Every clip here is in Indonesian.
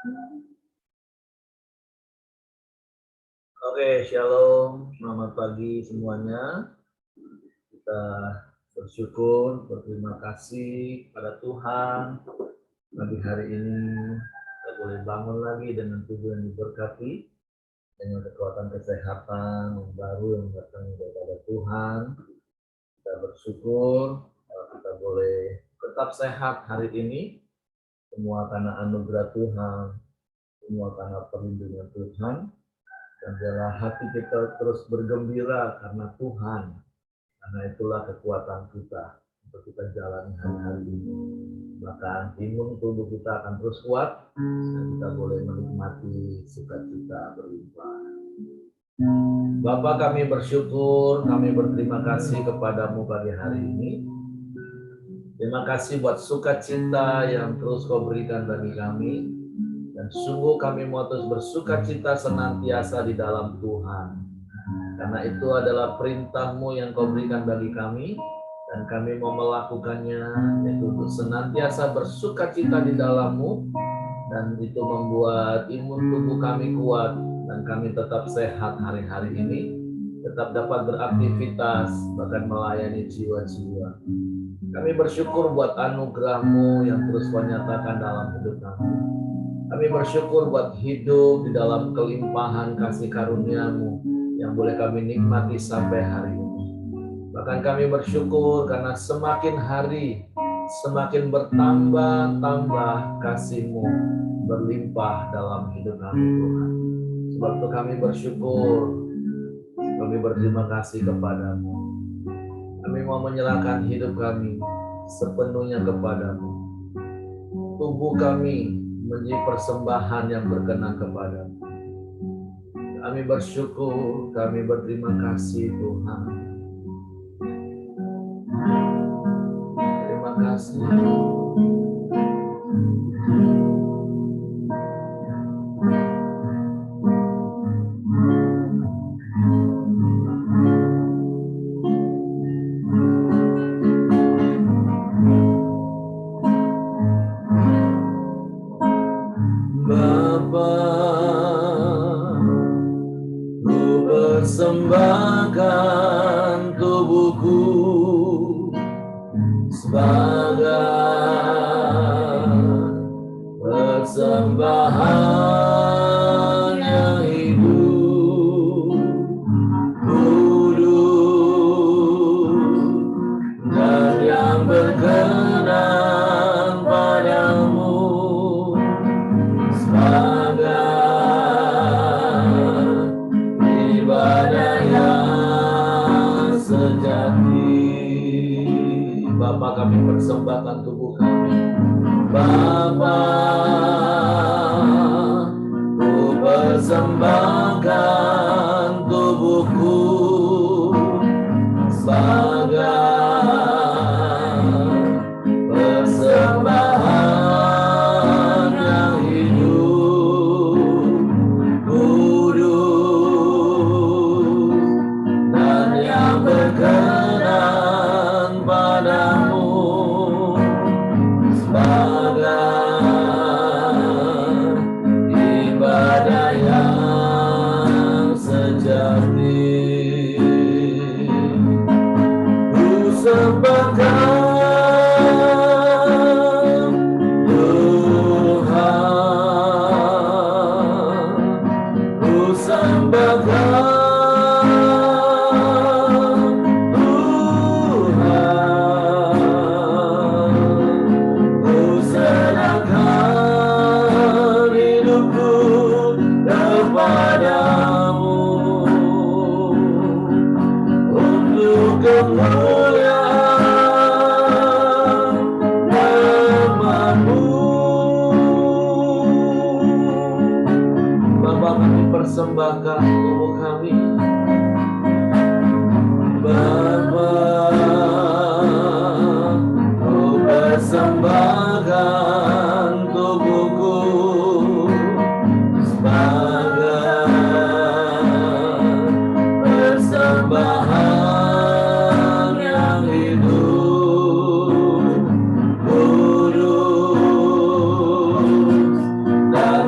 Oke, shalom, selamat pagi semuanya. Kita bersyukur, berterima kasih pada Tuhan. Pagi hari ini kita boleh bangun lagi dengan tubuh yang diberkati, dengan kekuatan kesehatan yang baru yang datang daripada Tuhan. Kita bersyukur kalau kita boleh tetap sehat hari ini, semua karena anugerah Tuhan, semua karena perlindungan Tuhan. Dan biarlah hati kita terus bergembira karena Tuhan, karena itulah kekuatan kita untuk kita jalani hari-hari ini. Maka imun tubuh kita akan terus kuat dan kita boleh menikmati sukacita berlimpah. Bapa, kami bersyukur, kami berterima kasih kepadamu pagi hari ini. Terima kasih buat sukacita yang terus kau berikan bagi kami. Dan sungguh kami mau terus bersukacita senantiasa di dalam Tuhan. Karena itu adalah perintah-Mu yang kau berikan bagi kami. Dan kami mau melakukannya, yaitu untuk senantiasa bersukacita di dalam-Mu. Dan itu membuat imun tubuh kami kuat. Dan kami tetap sehat hari-hari ini. Tetap dapat beraktivitas, bahkan melayani jiwa-jiwa. Kami bersyukur buat anugerah-Mu yang terus kau nyatakan dalam hidup kami. Kami bersyukur buat hidup di dalam kelimpahan kasih karunia-Mu yang boleh kami nikmati sampai hari ini. Bahkan kami bersyukur karena semakin hari, semakin bertambah-tambah kasih-Mu berlimpah dalam hidup kami, Tuhan. Sebab itu kami bersyukur, kami berterima kasih kepada-Mu. Kami mau menyerahkan hidup kami sepenuhnya kepada-Mu. Tubuh kami menjadi persembahan yang berkenan kepada-Mu. Kami bersyukur, kami berterima kasih Tuhan. Terima kasih. Persembahkan tubuhku sebagai persembahan yang hidup, kudus dan yang berkenan padamu, sebagai ibadah yang sejati. Bapa, kami persembahkan tubuh kami. Bapa, ku persembahkan tubuhku sebagai persembahan yang hidup, kudus dan yang berkenan padamu, sebagai ibadah yang sejati. Ku sembahkan Tuhan, ku sembahkan Tuhan, ku serahkan hidupku kepadamu untuk kemuliaan nama-Mu. Bapa, kami persembahkan tubuh kami. Bapa, ku persembahkan tubuhku sebagai persembahan yang hidup, kudus dan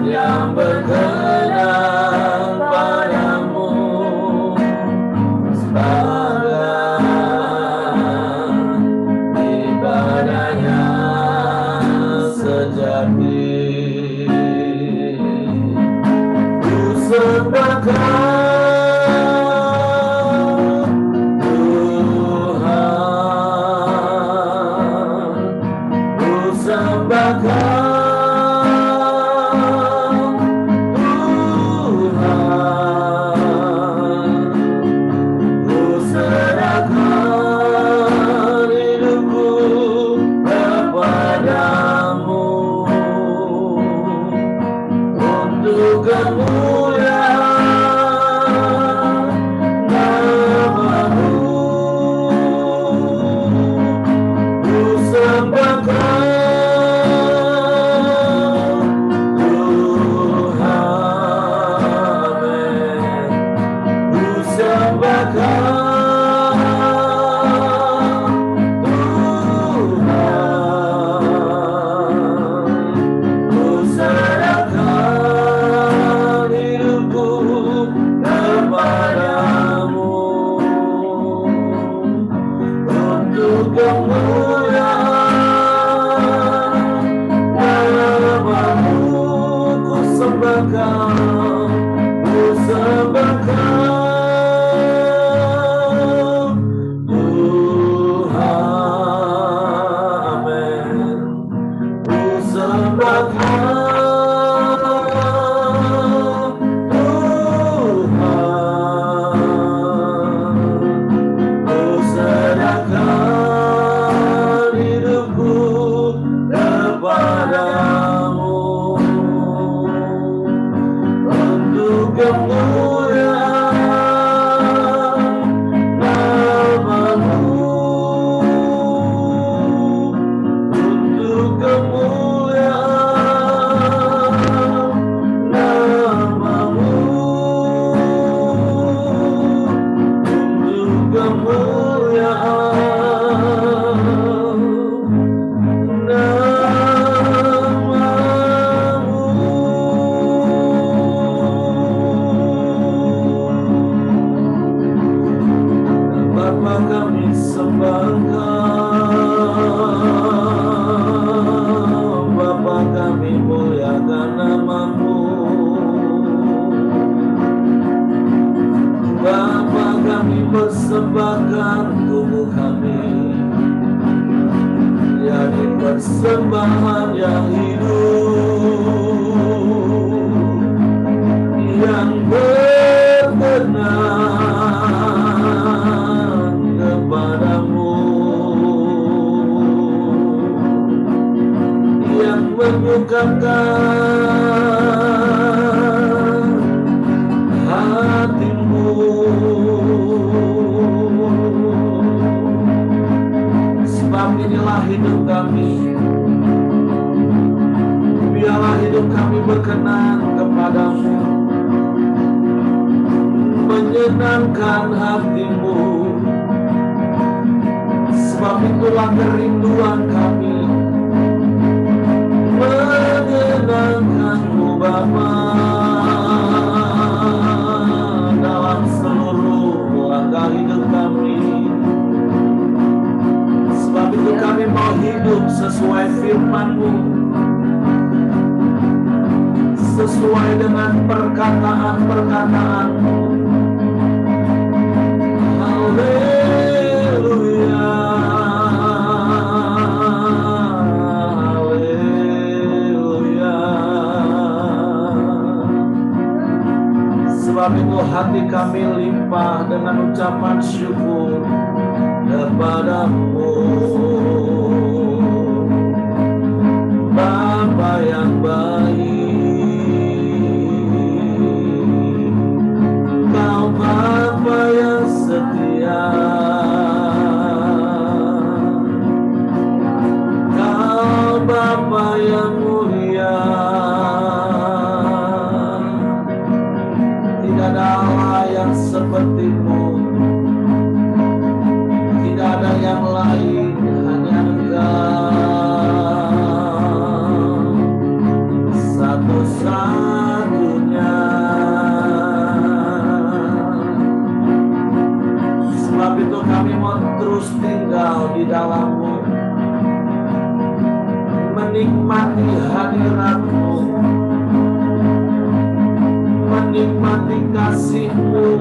Menikmati kasih-Mu,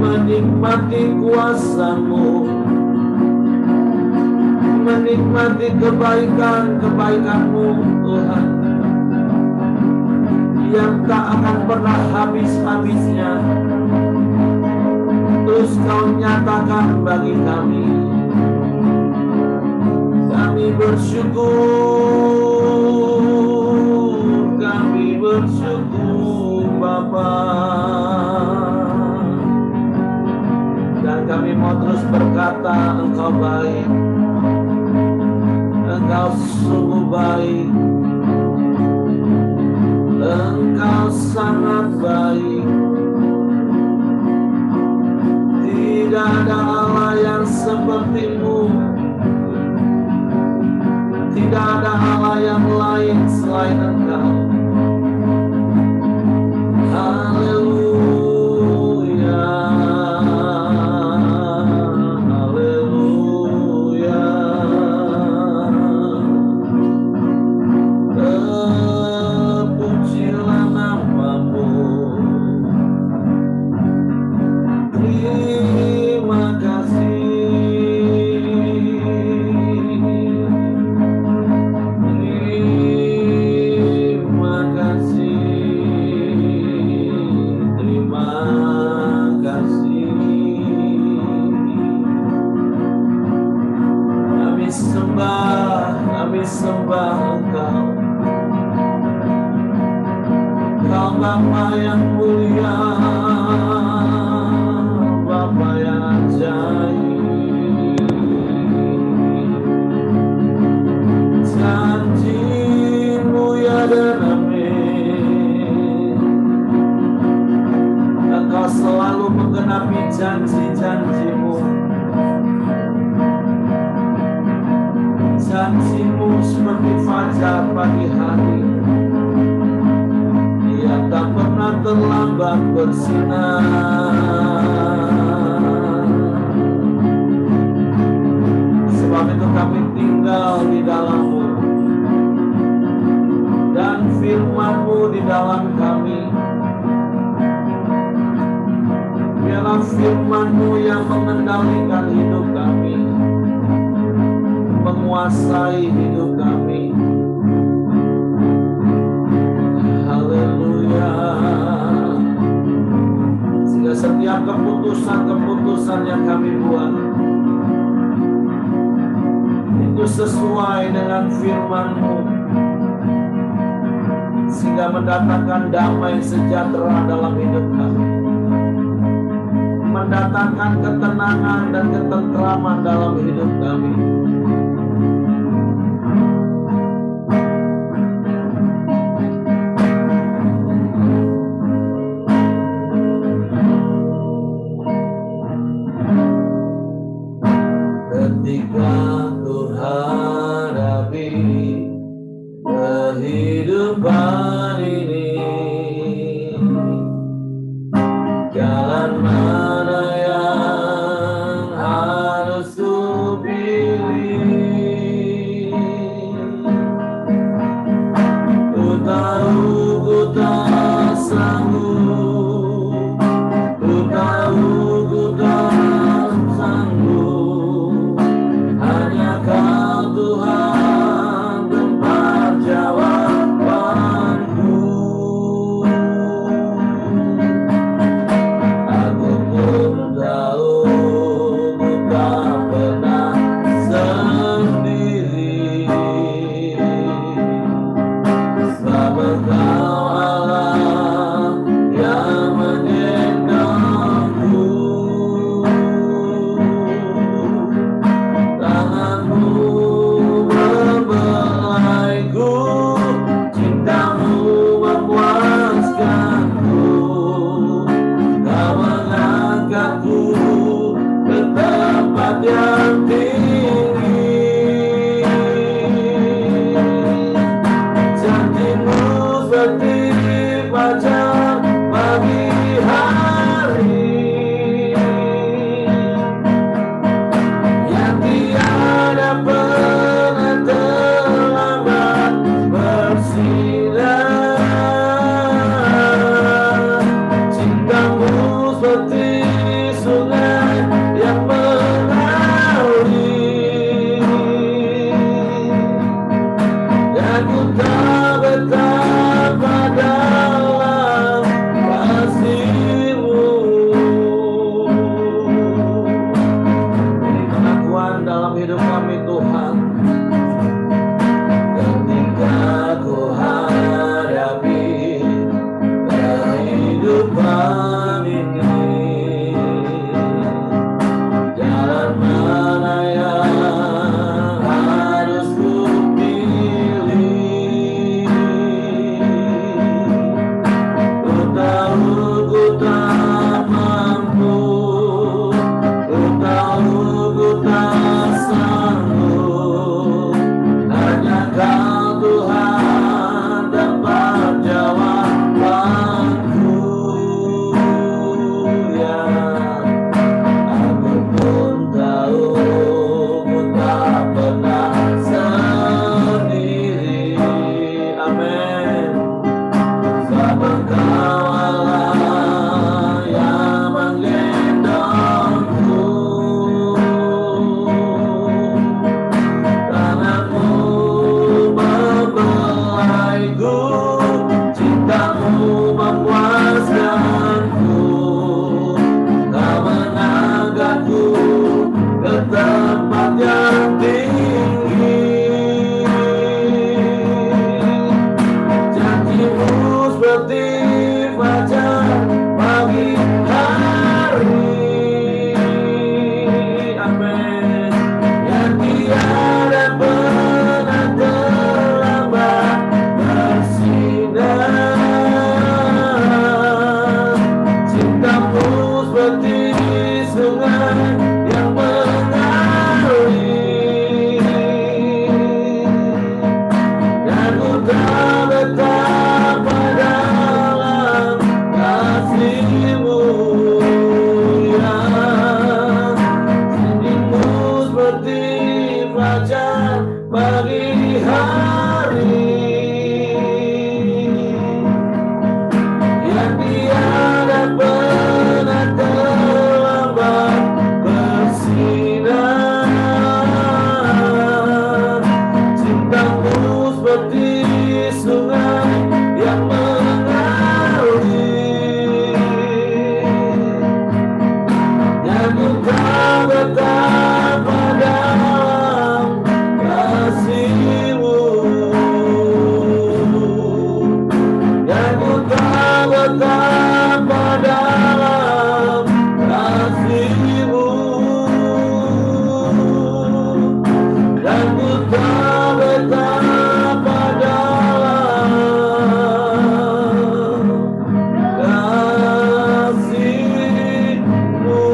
menikmati kuasa-Mu, menikmati kebaikan-kebaikan-Mu Tuhan, yang tak akan pernah habis-habisnya. Terus Kau nyatakan bagi kami. Kami bersyukur, kami bersyukur Bapa. Dan kami mau terus berkata, Engkau baik, Engkau sungguh baik, Engkau sangat baik. Tidak ada Allah yang seperti-Mu, tidak ada Allah yang lain selain Engkau. Haleluya, haleluya. Terpujilah nama-Mu. Terima kasih. Sembah Engkau, Kau Bapa yang mulia, Bapa yang ajaib. Janji-Mu ya dan amin. Engkau selalu menggenapi janji-janji-Mu. Janji-Mu seperti fajar pagi hari, Dia tak pernah terlambat bersinar. Sebab itu kami tinggal di dalam-Mu, dan firman-Mu di dalam kami. Biarlah firman-Mu yang mengendalikan hidup kami, menguasai hidup kami. Haleluya. Sehingga setiap keputusan-keputusan yang kami buat itu sesuai dengan firman-Mu, sehingga mendatangkan damai sejahtera dalam hidup kami, mendatangkan ketenangan dan ketentraman dalam hidup kami. Ketika ku hadapi kehidupan ini, jalan mana yang harus ku pilih? Ku tahu ku tak sanggup, ku tahu ku tak sanggup. Hanya Kau Tuhan tempat jawabanku. Aku pun tahu ku tak pernah sendiri, sebab Engkau Allah yang menggendongku. Tangan-Mu membelaiku, cinta-Mu memuaskanku. Kau mengangkatku ke tempat yang tinggi. Janji-Mu betapa dalam kasih-Mu. Beri pengakuan dalam hidup kami Tuhan. Ketika ku hadapi kehidupan ini, jalan mana yang harus ku pilih? Ku tahu ku tak mampu, ku tahu ku tak sanggup. Hanya Kau Tuhan dapat jawabanku. Ya, aku pun tahu ku tak pernah sendiri. Amin. Sebab Kau Allah yang menggendongku. Tangan-Mu membelaiku, cinta-Mu memuaskanku. Kau mengangkatku ke tempat yang tinggi. Janji-Mu seperti fajar pagi hari. Amin. Yang tiada pernah terlambat bersinar. Cinta-Mu seperti sungai yang mengalir. Dan ku tak betapa dalam kasih-Mu. Ya, janji-Mu seperti fajar pagi hari. Yang tiada pernah terlambat bersinar. Cinta-Mu seperti sungai yang mengalir. Dan ku tak betapa dalam kasih-Mu. Dan ku tak betapa dalam kasih-Mu. Dan ku tak betapa dalam kasih-Mu.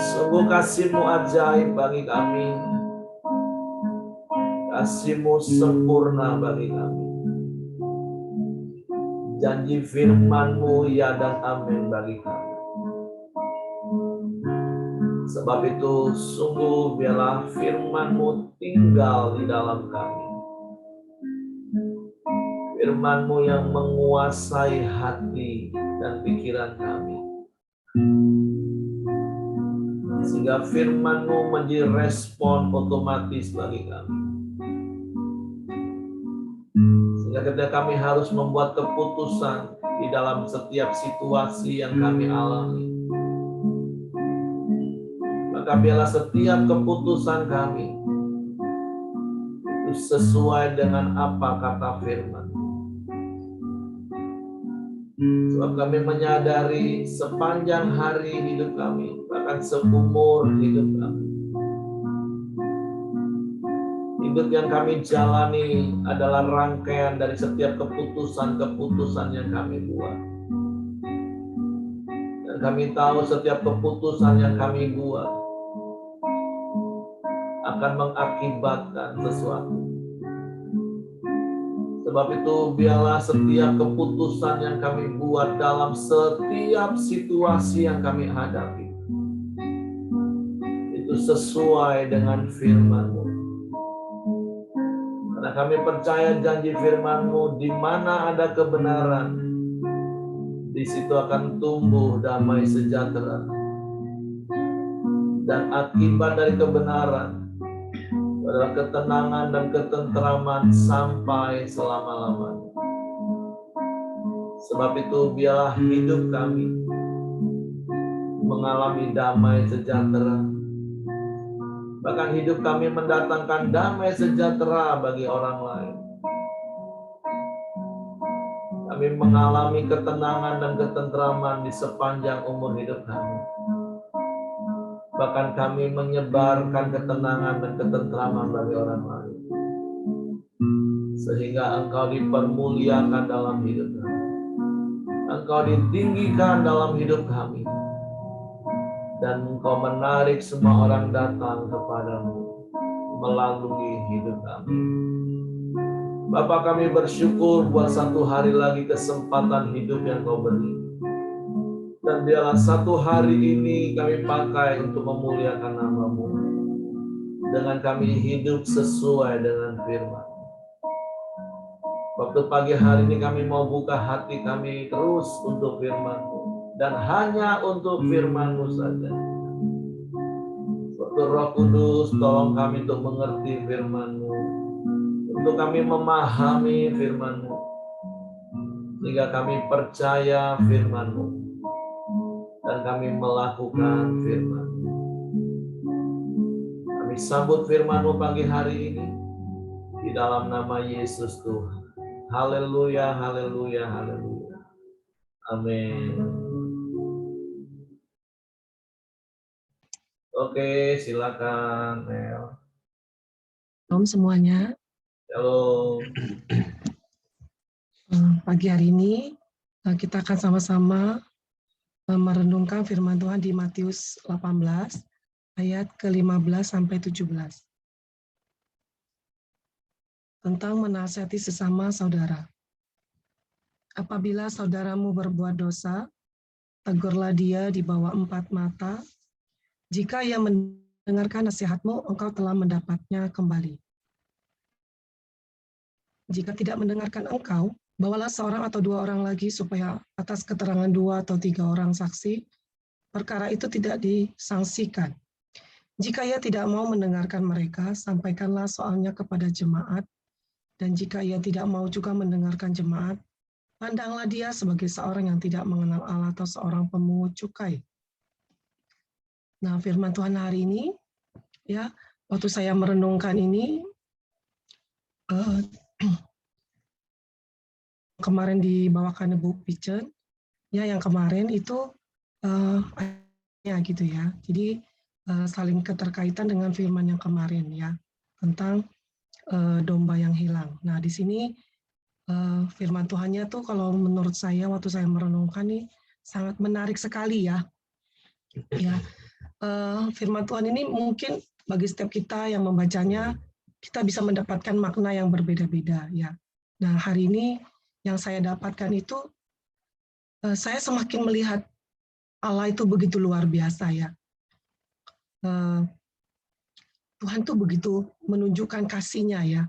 Sungguh kasih-Mu ajaib bagi kami. Kasih-Mu sempurna bagi kami. Janji firman-Mu ya dan amin bagi kami. Sebab itu sungguh biarlah firman-Mu tinggal di dalam kami. Firman-Mu yang menguasai hati dan pikiran kami. Sehingga firman-Mu menjadi respon otomatis bagi kami. Sehingga ketika kami harus membuat keputusan di dalam setiap situasi yang kami alami, maka biarlah setiap keputusan kami itu sesuai dengan apa kata firman. Sebab kami menyadari sepanjang hari hidup kami, bahkan seumur hidup kami, hidup yang kami jalani adalah rangkaian dari setiap keputusan-keputusan yang kami buat. Dan kami tahu setiap keputusan yang kami buat akan mengakibatkan sesuatu. Sebab itu biarlah setiap keputusan yang kami buat dalam setiap situasi yang kami hadapi itu sesuai dengan firman-Mu. Karena kami percaya janji firman-Mu, di mana ada kebenaran, di situ akan tumbuh damai sejahtera. Dan akibat dari kebenaran pada ketenangan dan ketentraman sampai selama-lamanya. Sebab itu biarlah hidup kami mengalami damai sejahtera. Bahkan hidup kami mendatangkan damai sejahtera bagi orang lain. Kami mengalami ketenangan dan ketentraman di sepanjang umur hidup kami. Bahkan kami menyebarkan ketenangan dan ketentraman bagi orang lain. Sehingga Engkau dipermuliakan dalam hidup kami. Engkau ditinggikan dalam hidup kami. Dan Engkau menarik semua orang datang kepadamu melalui hidup kami. Bapa, kami bersyukur buat satu hari lagi kesempatan hidup yang Kau beri. Dan biarlah satu hari ini kami pakai untuk memuliakan nama-Mu. Dengan kami hidup sesuai dengan firman. Waktu pagi hari ini kami mau buka hati kami terus untuk firman-Mu. Dan hanya untuk firman-Mu saja. Waktu Roh Kudus, tolong kami untuk mengerti firman-Mu. Untuk kami memahami firman-Mu. Sehingga kami percaya firman-Mu. Dan kami melakukan firman-Mu. Kami sambut firman-Mu pagi hari ini. Di dalam nama Yesus Tuhan. Haleluya, haleluya, haleluya. Amin. Oke, silakan Mel. Shalom semuanya. Shalom. Pagi hari ini kita akan sama-sama merenungkan firman Tuhan di Matius 18 ayat ke-15 sampai 17. Tentang menasihati sesama saudara. Apabila saudaramu berbuat dosa, tegurlah dia di bawah 4 mata. Jika ia mendengarkan nasihatmu, engkau telah mendapatnya kembali. Jika tidak mendengarkan engkau, bawalah seorang atau 2 orang lagi supaya atas keterangan 2 atau 3 orang saksi, perkara itu tidak disangsikan. Jika ia tidak mau mendengarkan mereka, sampaikanlah soalnya kepada jemaat. Dan jika ia tidak mau juga mendengarkan jemaat, pandanglah dia sebagai seorang yang tidak mengenal Allah atau seorang pemungut cukai. Nah, firman Tuhan hari ini, ya, waktu saya merenungkan ini, kemarin dibawakan Ibu Pichen, ya, yang kemarin itu, ya gitu ya. Jadi saling keterkaitan dengan firman yang kemarin ya, tentang domba yang hilang. Nah, di sini firman Tuhannya tuh kalau menurut saya waktu saya merenungkan nih sangat menarik sekali ya. Ya, firman Tuhan ini mungkin bagi setiap kita yang membacanya kita bisa mendapatkan makna yang berbeda-beda ya. Nah, hari ini yang saya dapatkan itu saya semakin melihat Allah itu begitu luar biasa ya. Tuhan tuh begitu menunjukkan kasih-Nya ya.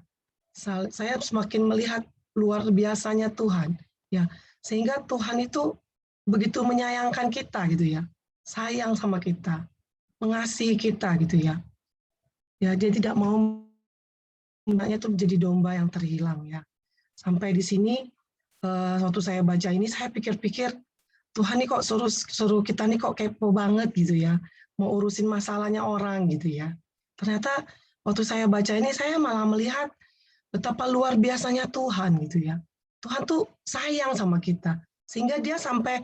Saya semakin melihat luar biasanya Tuhan ya, sehingga Tuhan itu begitu menyayangkan kita gitu ya, sayang sama kita, mengasihi kita gitu ya. Ya, dia tidak mau anaknya tuh menjadi domba yang terhilang ya. Sampai di sini waktu saya baca ini saya pikir-pikir Tuhan nih kok suruh kita nih kok kepo banget gitu ya, mau urusin masalahnya orang gitu ya. Ternyata waktu saya baca ini saya malah melihat betapa luar biasanya Tuhan gitu ya. Tuhan tuh sayang sama kita sehingga dia sampai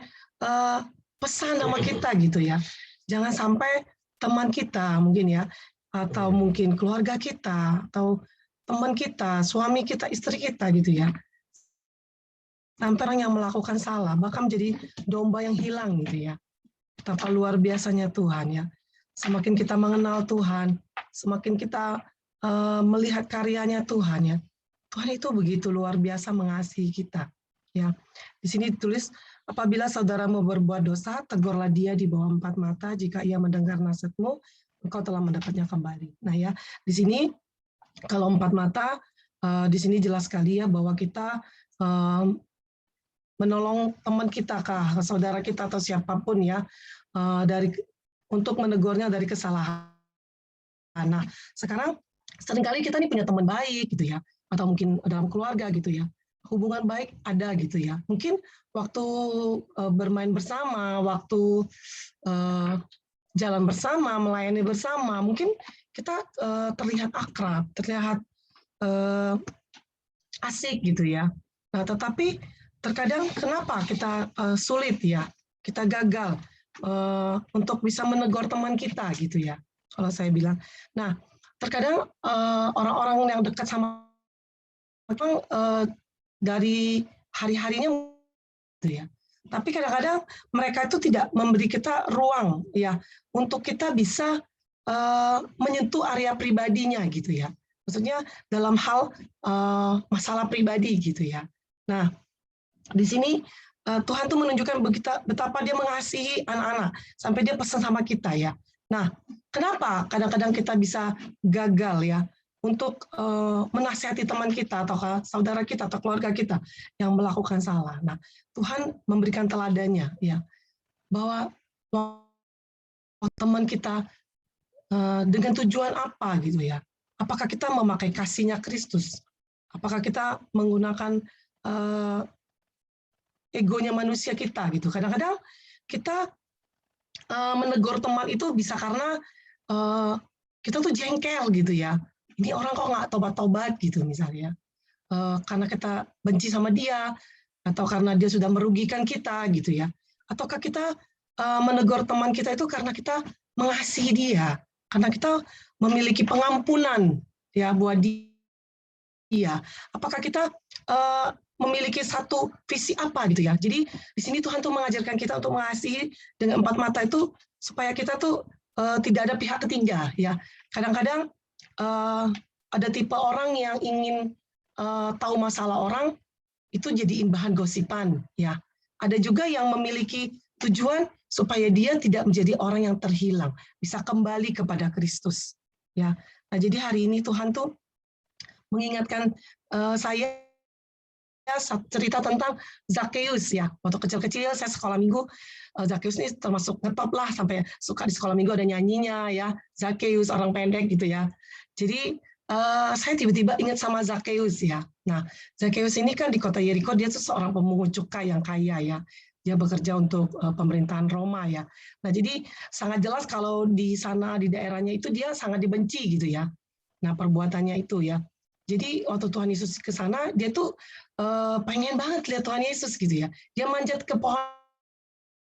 pesan sama kita gitu ya. Jangan sampai teman kita mungkin ya, atau mungkin keluarga kita, atau teman kita, suami kita, istri kita gitu ya. Sampai orang yang melakukan salah, bahkan menjadi domba yang hilang gitu ya. Betapa luar biasanya Tuhan ya. Semakin kita mengenal Tuhan, semakin kita melihat karyanya Tuhan ya. Tuhan itu begitu luar biasa mengasihi kita. Ya, di sini ditulis, apabila saudaramu berbuat dosa, tegurlah dia di bawah 4 mata. Jika ia mendengar nasihatmu, engkau telah mendapatnya kembali. Nah ya, di sini kalau 4 mata, di sini jelas sekali ya bahwa kita menolong teman kita, kah, saudara kita atau siapapun ya, untuk menegurnya dari kesalahan. Nah, sekarang seringkali kita nih punya teman baik gitu ya, atau mungkin dalam keluarga gitu ya, hubungan baik ada gitu ya. Mungkin waktu bermain bersama, waktu jalan bersama, melayani bersama, mungkin kita terlihat akrab, terlihat asik gitu ya. Nah, tetapi terkadang kenapa kita sulit ya, kita gagal untuk bisa menegur teman kita gitu ya, kalau saya bilang. Nah, terkadang orang-orang yang dekat sama memang dari hari-harinya gitu ya. Tapi kadang-kadang mereka itu tidak memberi kita ruang ya untuk kita bisa menyentuh area pribadinya gitu ya. Maksudnya dalam hal masalah pribadi gitu ya. Nah, di sini Tuhan tuh menunjukkan betapa dia mengasihi anak-anak sampai dia pesan sama kita ya. Nah, kenapa kadang-kadang kita bisa gagal ya untuk menasihati teman kita atau saudara kita atau keluarga kita yang melakukan salah. Nah, Tuhan memberikan teladannya ya bahwa teman kita dengan tujuan apa gitu ya? Apakah kita memakai kasihnya Kristus? Apakah kita menggunakan egonya manusia kita gitu? Kadang-kadang kita menegur teman itu bisa karena kita tuh jengkel gitu ya. Ini orang kok nggak tobat-tobat gitu misalnya. Karena kita benci sama dia, atau karena dia sudah merugikan kita gitu ya. Ataukah kita menegur teman kita itu karena kita mengasihi dia, karena kita memiliki pengampunan ya buat dia. Apakah kita memiliki satu visi apa gitu ya. Jadi di sini Tuhan tuh mengajarkan kita untuk mengasihi dengan empat mata itu supaya kita tuh tidak ada pihak ketiga ya. Kadang-kadang ada tipe orang yang ingin tahu masalah orang itu jadiin bahan gosipan ya. Ada juga yang memiliki tujuan supaya dia tidak menjadi orang yang terhilang, bisa kembali kepada Kristus ya. Nah, jadi hari ini Tuhan tuh mengingatkan saya cerita tentang Zakheus ya. Waktu kecil-kecil saya sekolah minggu, Zakheus ini termasuk ngetop lah, sampai suka di sekolah minggu ada nyanyinya ya, Zakheus orang pendek gitu ya. Jadi saya tiba-tiba ingat sama Zakheus ya. Nah, Zakheus ini kan di kota Yeriko dia tuh seorang pemungut cukai yang kaya ya. Dia bekerja untuk pemerintahan Roma ya. Nah, jadi sangat jelas kalau di sana di daerahnya itu dia sangat dibenci gitu ya. Nah, perbuatannya itu ya. Jadi waktu Tuhan Yesus ke sana, dia tuh pengen banget lihat Tuhan Yesus gitu ya. Dia manjat ke pohon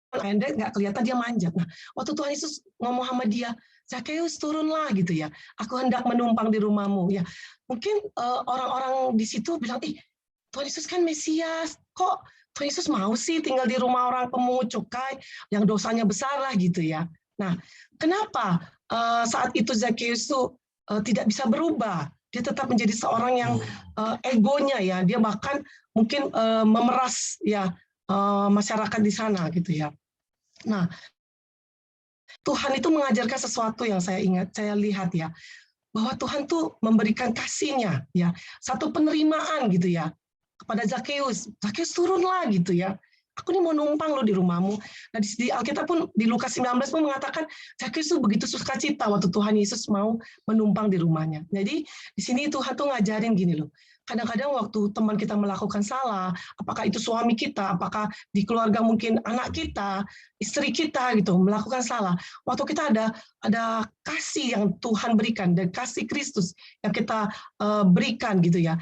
pendek, nggak kelihatan dia manjat. Nah, waktu Tuhan Yesus ngomong sama dia, Zakheus turunlah gitu ya. Aku hendak menumpang di rumahmu ya. Mungkin orang-orang di situ bilang, Tuhan Yesus kan Mesias, kok Tuhan Yesus mau sih tinggal di rumah orang pemungut cukai yang dosanya besar lah gitu ya. Nah, kenapa saat itu Zakheus tuh tidak bisa berubah? Dia tetap menjadi seorang yang egonya ya, dia bahkan mungkin memeras ya masyarakat di sana gitu ya. Nah, Tuhan itu mengajarkan sesuatu yang saya lihat ya, bahwa Tuhan tuh memberikan kasih-Nya ya, satu penerimaan gitu ya kepada Zakheus. Zakheus turunlah gitu ya. Aku nih mau numpang lo di rumahmu. Nah, di Alkitab pun di Lukas 19 pun mengatakan Zakheus tuh begitu sukacita waktu Tuhan Yesus mau menumpang di rumahnya. Jadi di sini Tuhan tuh ngajarin gini loh. Kadang-kadang waktu teman kita melakukan salah, apakah itu suami kita, apakah di keluarga mungkin anak kita, istri kita gitu melakukan salah. Waktu kita ada kasih yang Tuhan berikan dan kasih Kristus yang kita berikan gitu ya.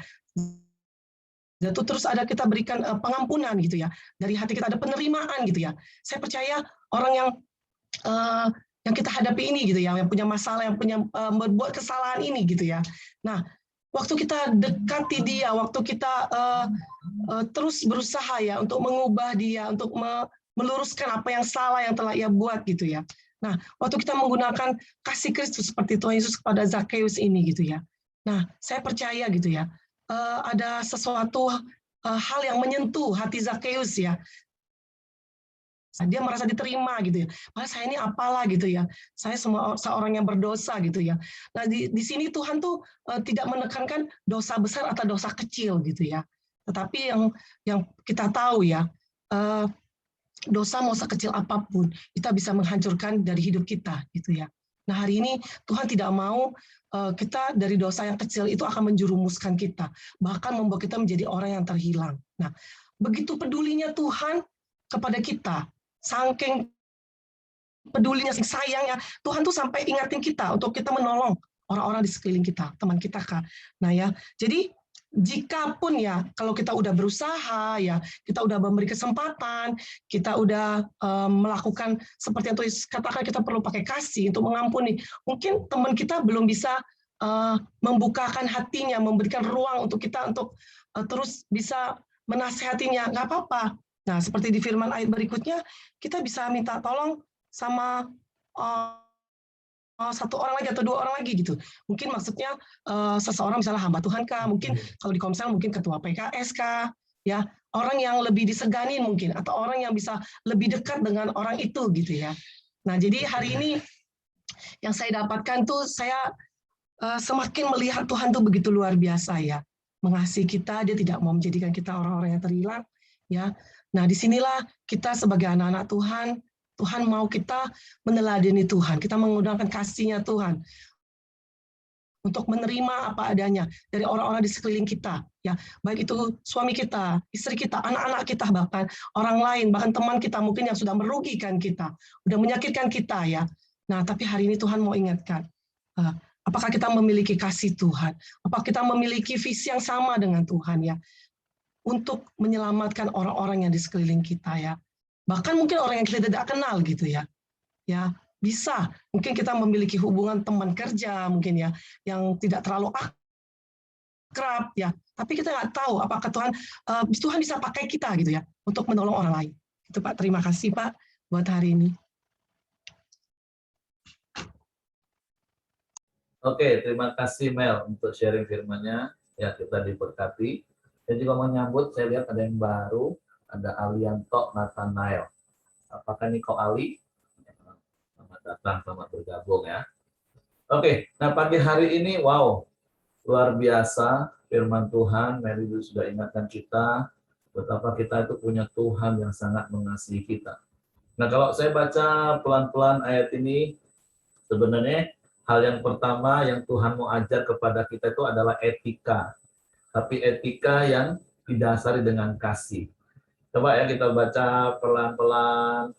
Dan terus ada kita berikan pengampunan gitu ya, dari hati kita ada penerimaan gitu ya. Saya percaya orang yang kita hadapi ini gitu ya, yang punya masalah, yang punya berbuat kesalahan ini gitu ya. Nah, waktu kita dekati dia, waktu kita terus berusaha ya untuk mengubah dia, untuk meluruskan apa yang salah yang telah ia buat gitu ya. Nah, waktu kita menggunakan kasih Kristus seperti Tuhan Yesus kepada Zakheus ini gitu ya. Nah, saya percaya gitu ya. Ada sesuatu hal yang menyentuh hati Zakheus ya. Dia merasa diterima gitu ya. Malah saya ini apalah gitu ya. Saya seorang yang berdosa gitu ya. Nah di sini Tuhan tuh tidak menekankan dosa besar atau dosa kecil gitu ya. Tetapi yang kita tahu ya, dosa mau sekecil apapun kita bisa menghancurkan dari hidup kita gitu ya. Nah hari ini Tuhan tidak mau kita dari dosa yang kecil itu akan menjerumuskan kita, bahkan membuat kita menjadi orang yang terhilang. Nah, begitu pedulinya Tuhan kepada kita, saking pedulinya, sayangnya, Tuhan tuh sampai ingatin kita untuk kita menolong orang-orang di sekeliling kita, teman kita, Kak. Nah ya, jadi jikapun ya, kalau kita udah berusaha ya, kita udah memberi kesempatan, kita udah melakukan seperti yang Tuhan katakan, kita perlu pakai kasih untuk mengampuni. Mungkin teman kita belum bisa membukakan hatinya, memberikan ruang untuk kita untuk terus bisa menasehatinya, nggak apa-apa. Nah, seperti di firman ayat berikutnya, kita bisa minta tolong sama satu orang lagi atau dua orang lagi gitu. Mungkin maksudnya seseorang misalnya hamba Tuhan kah, mungkin kalau di Komsel mungkin ketua PKS kah, ya orang yang lebih disegani mungkin, atau orang yang bisa lebih dekat dengan orang itu gitu ya. Nah jadi hari ini yang saya dapatkan tuh saya semakin melihat Tuhan tuh begitu luar biasa ya, mengasihi kita, dia tidak mau menjadikan kita orang-orang yang terhilang ya. Nah disinilah kita sebagai anak-anak Tuhan, Tuhan mau kita meneladani Tuhan, kita menggunakan kasih-Nya Tuhan untuk menerima apa adanya dari orang-orang di sekeliling kita, ya, baik itu suami kita, istri kita, anak-anak kita, bahkan orang lain, bahkan teman kita mungkin yang sudah merugikan kita, sudah menyakitkan kita, ya. Nah, tapi hari ini Tuhan mau ingatkan, apakah kita memiliki kasih Tuhan? Apakah kita memiliki visi yang sama dengan Tuhan, ya, untuk menyelamatkan orang-orang yang di sekeliling kita, ya. Bahkan mungkin orang yang kita tidak kenal gitu ya. Ya, bisa. Mungkin kita memiliki hubungan teman kerja mungkin ya yang tidak terlalu akrab ya. Tapi kita nggak tahu apakah Tuhan bisa pakai kita gitu ya untuk menolong orang lain. Itu Pak, terima kasih Pak buat hari ini. Oke, terima kasih Mel untuk sharing firman-Nya. Ya, kita diberkati. Saya juga menyambut, saya lihat ada yang baru, ada Alianto Nathanael. Apakah ini kok Ali? Selamat datang, selamat bergabung ya. Oke, nah pagi hari ini, wow, luar biasa firman Tuhan. Mary sudah ingatkan kita betapa kita itu punya Tuhan yang sangat mengasihi kita. Nah, kalau saya baca pelan-pelan ayat ini, sebenarnya hal yang pertama yang Tuhan mau ajar kepada kita itu adalah etika. Tapi etika yang didasari dengan kasih. Coba ya kita baca pelan-pelan.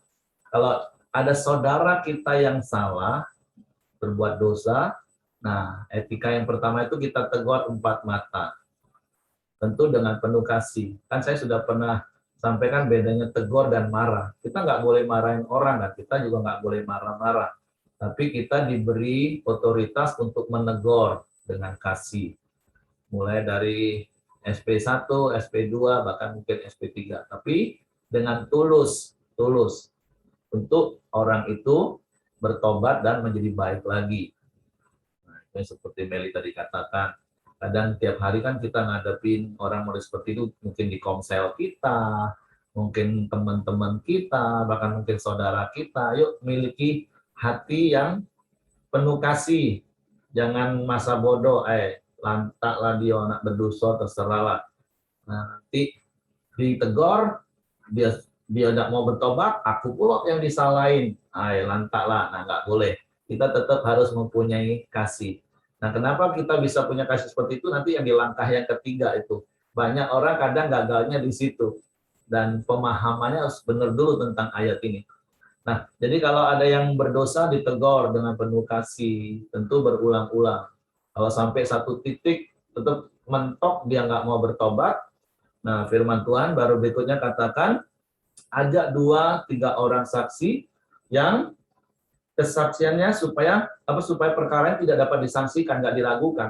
Kalau ada saudara kita yang salah, berbuat dosa, nah etika yang pertama itu kita tegur 4 mata. Tentu dengan penuh kasih. Kan saya sudah pernah sampaikan bedanya tegur dan marah. Kita nggak boleh marahin orang, dan kita juga nggak boleh marah-marah. Tapi kita diberi otoritas untuk menegur dengan kasih. Mulai dari SP1, SP2, bahkan mungkin SP3. Tapi dengan tulus untuk orang itu bertobat dan menjadi baik lagi. Nah, itu seperti Meli tadi katakan, kadang tiap hari kan kita ngadepin orang model seperti itu, mungkin di komsel kita, mungkin teman-teman kita, bahkan mungkin saudara kita. Yuk miliki hati yang penuh kasih. Jangan masa bodoh, lantaklah dia anak berdosa, terserahlah. Nah, nanti ditegur, dia tidak mau bertobat, aku pula yang disalahin. Lantaklah. Nah, nggak boleh. Kita tetap harus mempunyai kasih. Nah, kenapa kita bisa punya kasih seperti itu? Nanti yang di langkah yang ketiga itu. Banyak orang kadang gagalnya di situ. Dan pemahamannya harus benar dulu tentang ayat ini. Nah, jadi kalau ada yang berdosa ditegur dengan penuh kasih, tentu berulang-ulang. Kalau sampai satu titik tetap mentok dia nggak mau bertobat, nah firman Tuhan baru berikutnya katakan, ajak 2-3 orang saksi yang kesaksiannya supaya perkara yang tidak dapat disangsikan, nggak diragukan.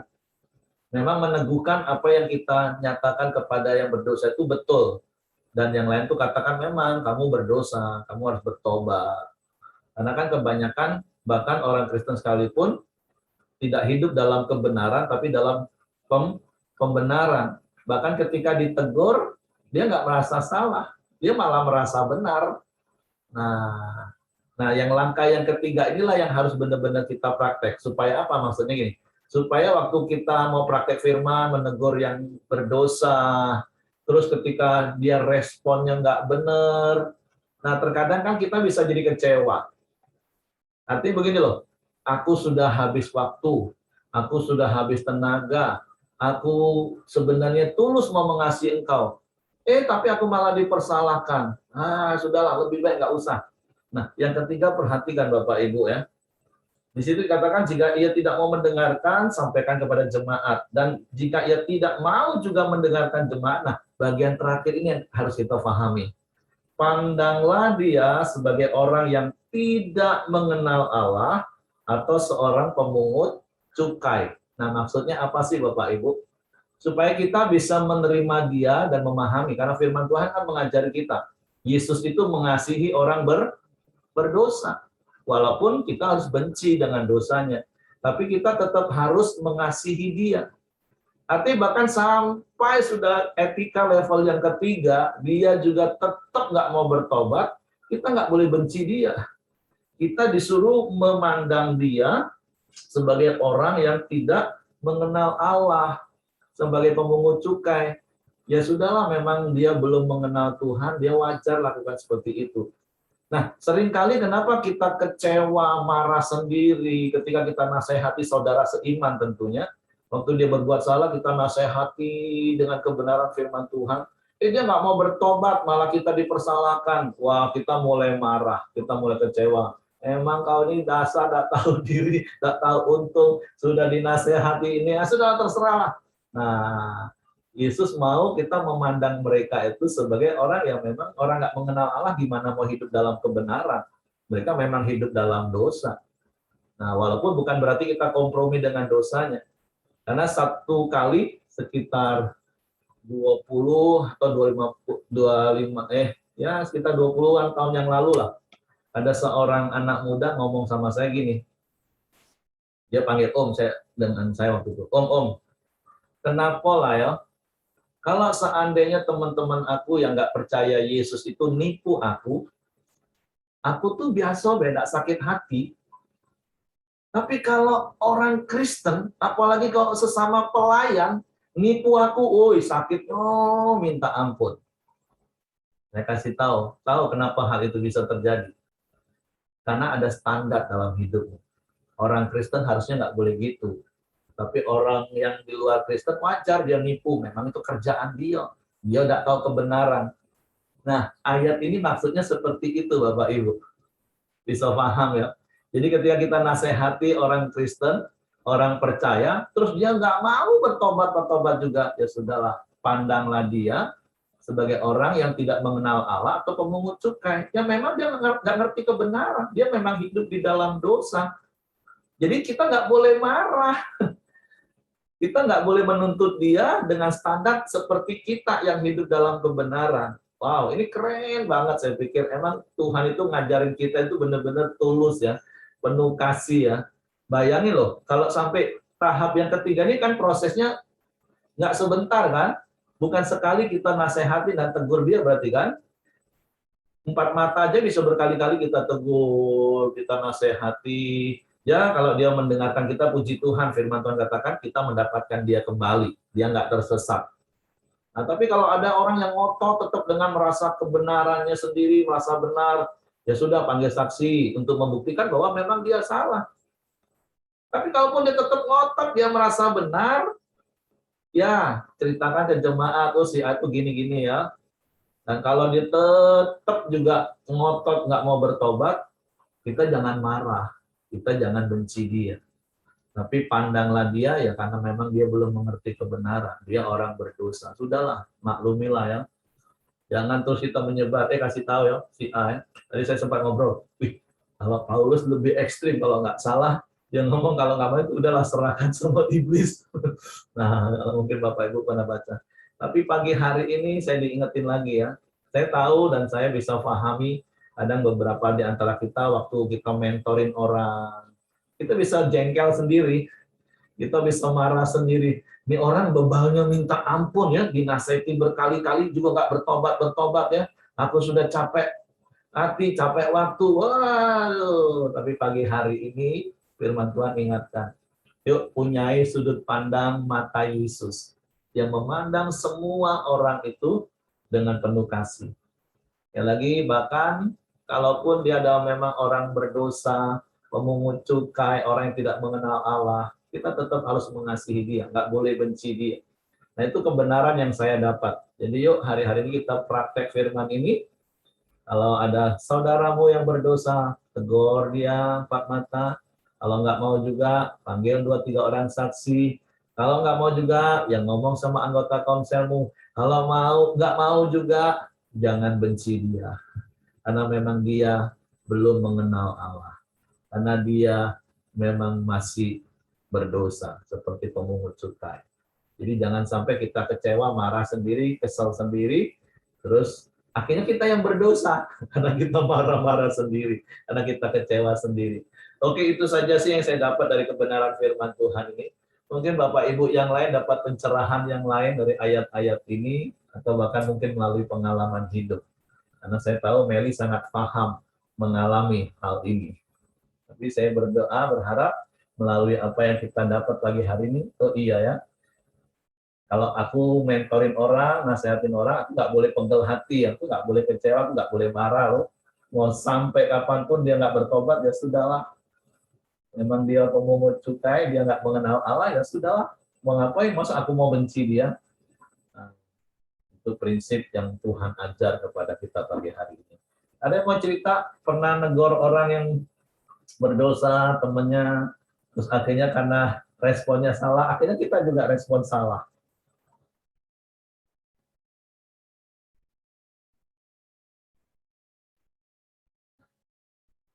Memang meneguhkan apa yang kita nyatakan kepada yang berdosa itu betul. Dan yang lain tuh katakan memang kamu berdosa, kamu harus bertobat. Karena kan kebanyakan bahkan orang Kristen sekalipun tidak hidup dalam kebenaran, tapi dalam pembenaran. Bahkan ketika ditegur, dia nggak merasa salah, dia malah merasa benar. Nah, yang langkah yang ketiga inilah yang harus benar-benar kita praktek. Supaya apa? Maksudnya gini, supaya waktu kita mau praktek firman, menegur yang berdosa, terus ketika dia responnya nggak benar, nah terkadang kan kita bisa jadi kecewa. Artinya begini loh, aku sudah habis waktu, Aku sudah habis tenaga. Aku sebenarnya tulus mau mengasihi engkau. Tapi aku malah dipersalahkan. Sudahlah, lebih baik nggak usah. Nah, yang ketiga perhatikan Bapak Ibu ya. Di situ dikatakan jika ia tidak mau mendengarkan, sampaikan kepada jemaat. Dan jika ia tidak mau juga mendengarkan jemaat, nah bagian terakhir ini yang harus kita pahami. Pandanglah dia sebagai orang yang tidak mengenal Allah atau seorang pemungut cukai. Nah maksudnya apa sih Bapak Ibu? Supaya kita bisa menerima dia dan memahami. Karena firman Tuhan kan mengajari kita. Yesus itu mengasihi orang berdosa. Walaupun kita harus benci dengan dosanya. Tapi kita tetap harus mengasihi dia. Artinya bahkan sampai sudah etika level yang ketiga, dia juga tetap nggak mau bertobat, kita nggak boleh benci dia. Kita disuruh memandang dia sebagai orang yang tidak mengenal Allah, sebagai pemungut cukai. Ya sudahlah, memang dia belum mengenal Tuhan, dia wajar lakukan seperti itu. Nah, seringkali kenapa kita kecewa, marah sendiri ketika kita nasihati saudara seiman tentunya. Waktu dia berbuat salah, kita nasihati dengan kebenaran firman Tuhan. Dia nggak mau bertobat, malah kita dipersalahkan. Wah, kita mulai marah, kita mulai kecewa. Emang kau ini dasar, tak tahu diri, tak tahu untung, sudah dinasehati ini, sudah terserah. Nah, Yesus mau kita memandang mereka itu sebagai orang yang memang orang nggak mengenal Allah, gimana mau hidup dalam kebenaran. Mereka memang hidup dalam dosa. Nah, walaupun bukan berarti kita kompromi dengan dosanya. Karena satu kali sekitar 20 atau 25 ya sekitar 20-an tahun yang lalu lah. Ada seorang anak muda ngomong sama saya gini. Dia panggil Om dengan saya waktu itu. Om, kenapa lah ya? Kalau seandainya teman-teman aku yang nggak percaya Yesus itu nipu aku tuh biasa beda sakit hati. Tapi kalau orang Kristen, apalagi kalau sesama pelayan, nipu aku, sakitnya minta ampun. Saya kasih tahu kenapa hal itu bisa terjadi. Karena ada standar dalam hidupmu. Orang Kristen harusnya nggak boleh gitu. Tapi orang yang di luar Kristen wajar dia nipu, memang itu kerjaan dia. Dia nggak tahu kebenaran. Nah, ayat ini maksudnya seperti itu Bapak Ibu. Bisa paham ya? Jadi ketika kita nasihati orang Kristen, orang percaya, terus dia nggak mau bertobat juga, ya sudahlah, pandanglah dia sebagai orang yang tidak mengenal Allah atau pemungut cukai. Ya memang dia nggak ngerti kebenaran, dia memang hidup di dalam dosa. Jadi kita nggak boleh marah. Kita nggak boleh menuntut dia dengan standar seperti kita yang hidup dalam kebenaran. Wow, ini keren banget saya pikir. Emang Tuhan itu ngajarin kita itu benar-benar tulus ya, penuh kasih ya. Bayangin loh, kalau sampai tahap yang ketiga ini kan prosesnya nggak sebentar kan? Bukan sekali kita nasihati dan tegur dia berarti kan? 4 mata aja bisa berkali-kali kita tegur, kita nasihati. Ya, kalau dia mendengarkan kita, puji Tuhan, firman Tuhan katakan, kita mendapatkan dia kembali. Dia nggak tersesat. Nah, tapi kalau ada orang yang ngotot tetap dengan merasa kebenarannya sendiri, merasa benar, ya sudah panggil saksi untuk membuktikan bahwa memang dia salah. Tapi kalaupun dia tetap ngotot, dia merasa benar, ya ceritakan ke jemaat, si A itu gini-gini ya. Dan kalau dia tetap juga ngotot nggak mau bertobat, kita jangan marah, kita jangan benci dia. Tapi pandanglah dia ya karena memang dia belum mengerti kebenaran. Dia orang berdosa. Sudahlah, maklumilah ya. Jangan terus kita menyebar, kasih tahu ya, si A ya. Tadi saya sempat ngobrol, kalau Paulus lebih ekstrim, kalau nggak salah, dia ngomong kalau nggak mau itu udahlah serahkan sama iblis. Nah, mungkin Bapak Ibu pernah baca. Tapi pagi hari ini saya diingetin lagi ya. Saya tahu dan saya bisa pahami kadang beberapa di antara kita waktu kita mentorin orang, kita bisa jengkel sendiri, kita bisa marah sendiri. Ini orang bebalnya minta ampun ya, dinasihati berkali-kali juga nggak bertobat ya. Aku sudah capek hati, capek waktu. Waduh, tapi pagi hari ini firman Tuhan ingatkan, yuk punyai sudut pandang mata Yesus yang memandang semua orang itu dengan penuh kasih. Ya lagi bahkan kalaupun dia adalah memang orang berdosa, pemungut cukai, orang yang tidak mengenal Allah, kita tetap harus mengasihi dia, nggak boleh benci dia. Nah, itu kebenaran yang saya dapat. Jadi yuk hari-hari ini kita praktek firman ini. Kalau ada saudaramu yang berdosa, tegur dia empat mata. Kalau nggak mau juga, panggil 2-3 orang saksi. Kalau nggak mau juga, yang ngomong sama anggota konselmu. Kalau nggak mau juga, jangan benci dia. Karena memang dia belum mengenal Allah. Karena dia memang masih berdosa, seperti pemungut cukai. Jadi jangan sampai kita kecewa, marah sendiri, kesal sendiri, terus akhirnya kita yang berdosa karena kita marah-marah sendiri, karena kita kecewa sendiri. Oke, itu saja sih yang saya dapat dari kebenaran firman Tuhan ini. Mungkin Bapak Ibu yang lain dapat pencerahan yang lain dari ayat-ayat ini, atau bahkan mungkin melalui pengalaman hidup. Karena saya tahu Meli sangat paham mengalami hal ini. Tapi saya berdoa, berharap melalui apa yang kita dapat pagi hari ini, oh iya ya, kalau aku mentorin orang, nasihatin orang, aku nggak boleh pegel hati, aku nggak boleh kecewa, aku nggak boleh marah loh. Mau sampai kapanpun dia nggak bertobat, ya sudahlah. Memang dia pemungut cukai, dia nggak mengenal Allah, ya sudahlah. Mau ngapain, masa aku mau benci dia? Nah, itu prinsip yang Tuhan ajar kepada kita pagi hari ini. Ada yang mau cerita, pernah negor orang yang berdosa, temennya, terus akhirnya karena responnya salah, akhirnya kita juga respon salah.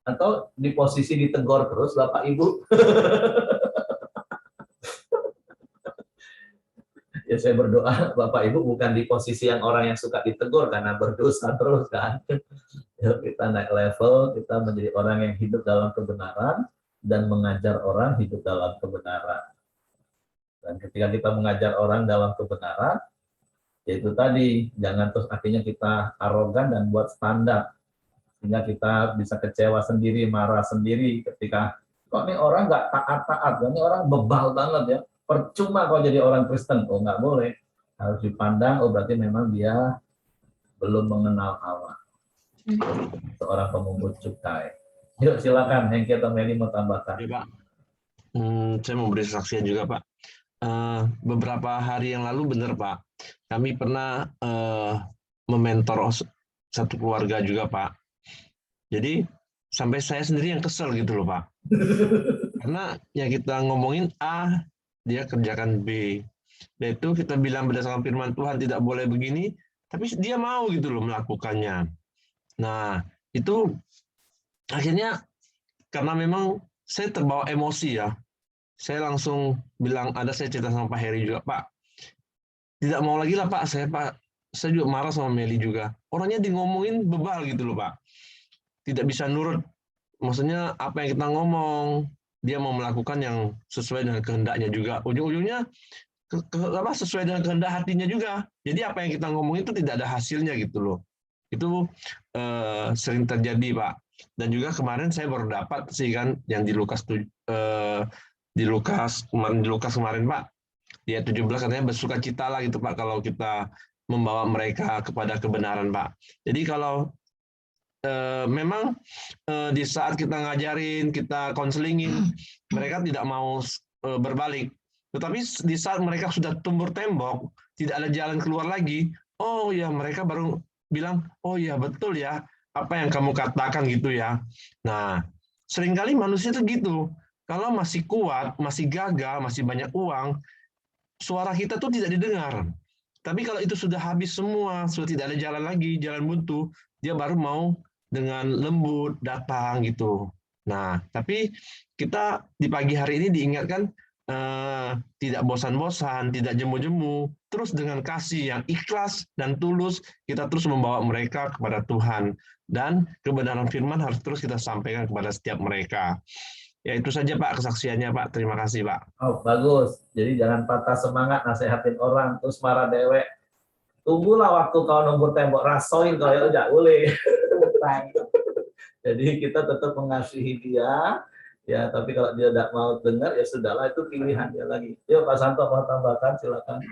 Atau di posisi ditegur terus Bapak Ibu. Ya saya berdoa Bapak Ibu bukan di posisi yang orang yang suka ditegur karena berdosa terus kan. Ya, kita naik level, kita menjadi orang yang hidup dalam kebenaran dan mengajar orang hidup dalam kebenaran. Dan ketika kita mengajar orang dalam kebenaran, yaitu tadi, jangan terus akhirnya kita arogan dan buat standar. Sehingga kita bisa kecewa sendiri, marah sendiri ketika kok ini orang nggak taat-taat, ini orang bebal banget ya, percuma kalau jadi orang Kristen. Oh nggak boleh, harus dipandang, oh berarti memang dia belum mengenal Allah, seorang pemungut cukai. Yuk silakan, Hengki atau Meli mau tambahkan. Ya Pak, saya mau beri kesaksian juga Pak. Beberapa hari yang lalu benar Pak, kami pernah mementor satu keluarga juga Pak. Jadi sampai saya sendiri yang kesel gitu loh Pak. Karena yang kita ngomongin A, dia kerjakan B. Dan itu kita bilang berdasarkan firman Tuhan tidak boleh begini, tapi dia mau gitu loh melakukannya. Nah, itu akhirnya karena memang saya terbawa emosi ya. Saya langsung bilang, saya cerita sama Pak Heri juga, Pak, tidak mau lagi lah Pak, saya juga marah sama Meli juga. Orangnya di ngomongin bebal gitu loh Pak. Tidak bisa nurut, maksudnya apa yang kita ngomong, dia mau melakukan yang sesuai dengan kehendaknya juga. Ujung-ujungnya sesuai dengan kehendak hatinya juga. Jadi apa yang kita ngomong itu tidak ada hasilnya gitu loh. Itu sering terjadi Pak. Dan juga kemarin saya baru dapat sih kan yang di Lukas kemarin Pak. Di ayat 17 katanya bersukacitalah gitu Pak kalau kita membawa mereka kepada kebenaran Pak. Jadi kalau memang di saat kita ngajarin, kita konselingin, mereka tidak mau berbalik. Tetapi di saat mereka sudah tumbur tembok, tidak ada jalan keluar lagi, oh ya mereka baru bilang, oh ya betul ya, apa yang kamu katakan gitu ya. Nah, seringkali manusia itu gitu. Kalau masih kuat, masih gagah, masih banyak uang, suara kita tuh tidak didengar. Tapi kalau itu sudah habis semua, sudah tidak ada jalan lagi, jalan buntu, dia baru mau dengan lembut datang gitu. Nah, tapi kita di pagi hari ini diingatkan tidak bosan-bosan, tidak jemu-jemu, terus dengan kasih yang ikhlas dan tulus, kita terus membawa mereka kepada Tuhan. Dan kebenaran firman harus terus kita sampaikan kepada setiap mereka. Ya itu saja Pak kesaksiannya Pak. Terima kasih Pak. Oh bagus, jadi jangan patah semangat nasehatin orang, terus marah dewek. Tunggulah waktu kau nunggu tembok, rasoin kau ya udah boleh. Jadi kita tetap mengasihi dia, ya tapi kalau dia tidak mau dengar ya sudahlah, itu pilihan dia lagi. Yuk Pak Santo mau tambahkan, silakan.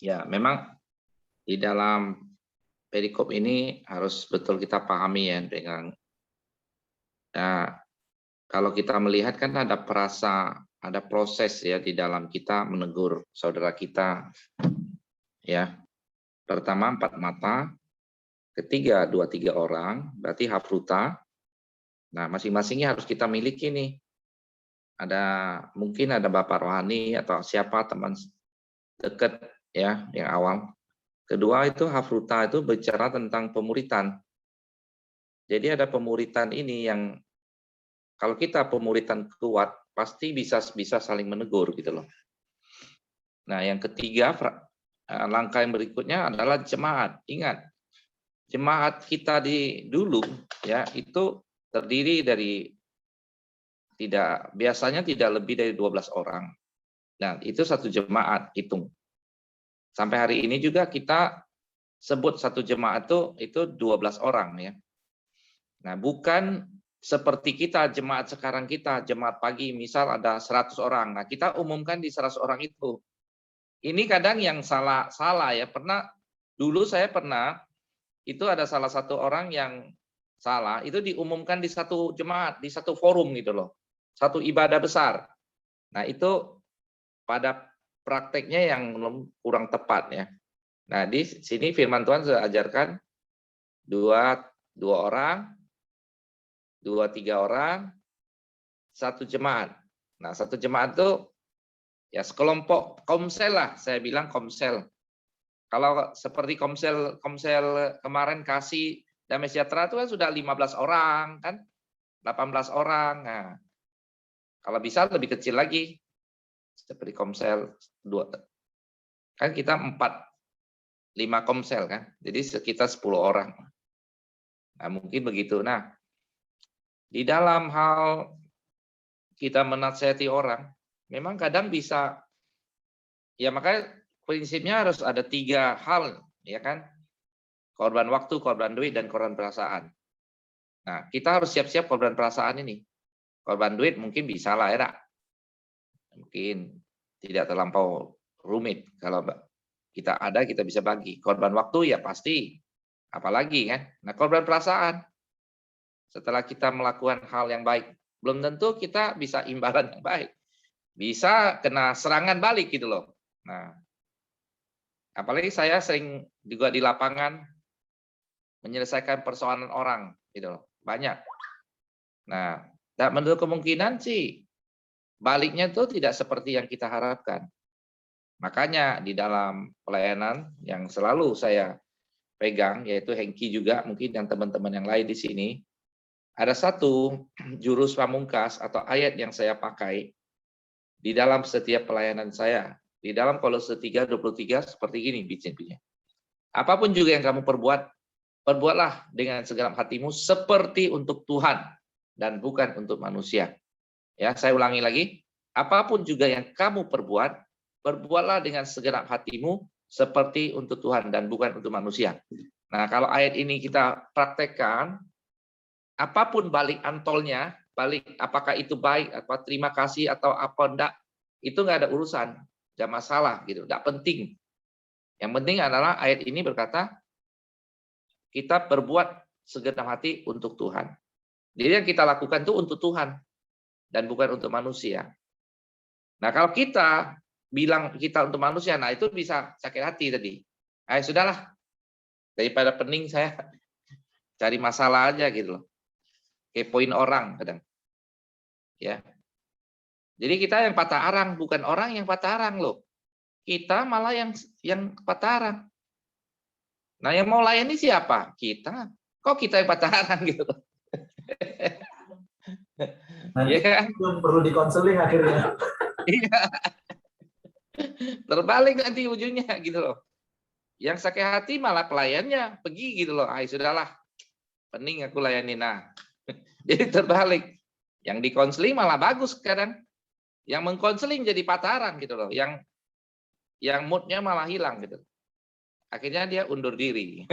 Ya memang di dalam perikop ini harus betul kita pahami ya dengan kalau kita melihat kan ada ada proses ya di dalam kita menegur saudara kita. Ya, pertama 4 mata, ketiga 2-3 orang, berarti hafruta. Nah, masing-masingnya harus kita miliki nih. Mungkin ada bapak rohani atau siapa teman dekat ya yang awam. Kedua itu hafruta itu bicara tentang pemuritan. Jadi ada pemuritan ini yang kalau kita pemuritan kuat pasti bisa saling menegur gitu loh. Nah, yang ketiga langkah yang berikutnya adalah jemaat. Ingat, jemaat kita dulu ya itu terdiri dari biasanya tidak lebih dari 12 orang. Nah, itu satu jemaat, hitung. Sampai hari ini juga kita sebut satu jemaat itu 12 orang ya. Nah, bukan seperti kita jemaat sekarang jemaat pagi misal ada 100 orang. Nah, kita umumkan di 100 orang itu. Ini kadang yang salah ya. Dulu saya pernah itu ada salah satu orang yang salah, itu diumumkan di satu jemaat, di satu forum gitu loh. Satu ibadah besar. Nah, itu pada prakteknya yang kurang tepat ya. Nah, di sini firman Tuhan sudah ajarkan 2 orang, 2-3 orang, satu jemaat. Nah, satu jemaat itu ya sekelompok komsel lah, saya bilang komsel. Kalau seperti komsel kemarin kasih damai sejahtera itu kan sudah 15 orang kan, 18 orang. Nah, kalau bisa lebih kecil lagi, seperti komsel 2. Kan kita 4-5 komsel kan, jadi sekitar 10 orang. Nah, mungkin begitu. Nah, di dalam hal kita menasihati orang, memang kadang bisa, ya makanya prinsipnya harus ada 3 hal, ya kan? Korban waktu, korban duit, dan korban perasaan. Nah, kita harus siap-siap korban perasaan ini. Korban duit mungkin bisa lah ya, mungkin tidak terlampau rumit. Kalau kita ada, kita bisa bagi. Korban waktu ya pasti, apalagi kan? Nah, korban perasaan, setelah kita melakukan hal yang baik, belum tentu kita bisa imbalan yang baik. Bisa kena serangan balik gitu loh. Nah, apalagi saya sering juga di lapangan menyelesaikan persoalan orang gitu loh. Banyak. Nah, tak menurut kemungkinan sih baliknya itu tidak seperti yang kita harapkan. Makanya di dalam pelayanan yang selalu saya pegang, yaitu Hengki juga, mungkin dan teman-teman yang lain di sini, ada satu jurus pamungkas atau ayat yang saya pakai di dalam setiap pelayanan saya. Di dalam Kolose 3:23 seperti ini bicara. Apapun juga yang kamu perbuatlah dengan segenap hatimu seperti untuk Tuhan dan bukan untuk manusia. Ya, saya ulangi lagi. Apapun juga yang kamu perbuatlah dengan segenap hatimu seperti untuk Tuhan dan bukan untuk manusia. Nah, kalau ayat ini kita praktekkan, apapun balik antolnya, balik apakah itu baik, apa terima kasih atau apa enggak, itu enggak ada urusan, enggak masalah gitu, enggak penting. Yang penting adalah ayat ini berkata kita berbuat segenap hati untuk Tuhan. Jadi yang kita lakukan itu untuk Tuhan dan bukan untuk manusia. Nah, kalau kita bilang kita untuk manusia, nah itu bisa sakit hati tadi. Sudahlah, daripada pening saya cari masalah aja gitu loh. Kepoin orang kadang. Ya. Jadi kita yang patah arang, bukan orang yang patah arang loh. Kita malah yang patah arang. Nah, yang mau layani siapa? Kita. Kok kita yang patah arang gitu loh. Nanti Ya kan? perlu dikonseling akhirnya. Iya. Terbalik nanti ujungnya gitu loh. Yang sakit hati malah pelayannya pergi gitu loh. Sudahlah. Pening aku layani. Nah. Jadi terbalik. Yang dikonseling malah bagus kadang. Yang mengkonseling jadi patah arang gitu loh. Yang moodnya malah hilang gitu. Akhirnya dia undur diri.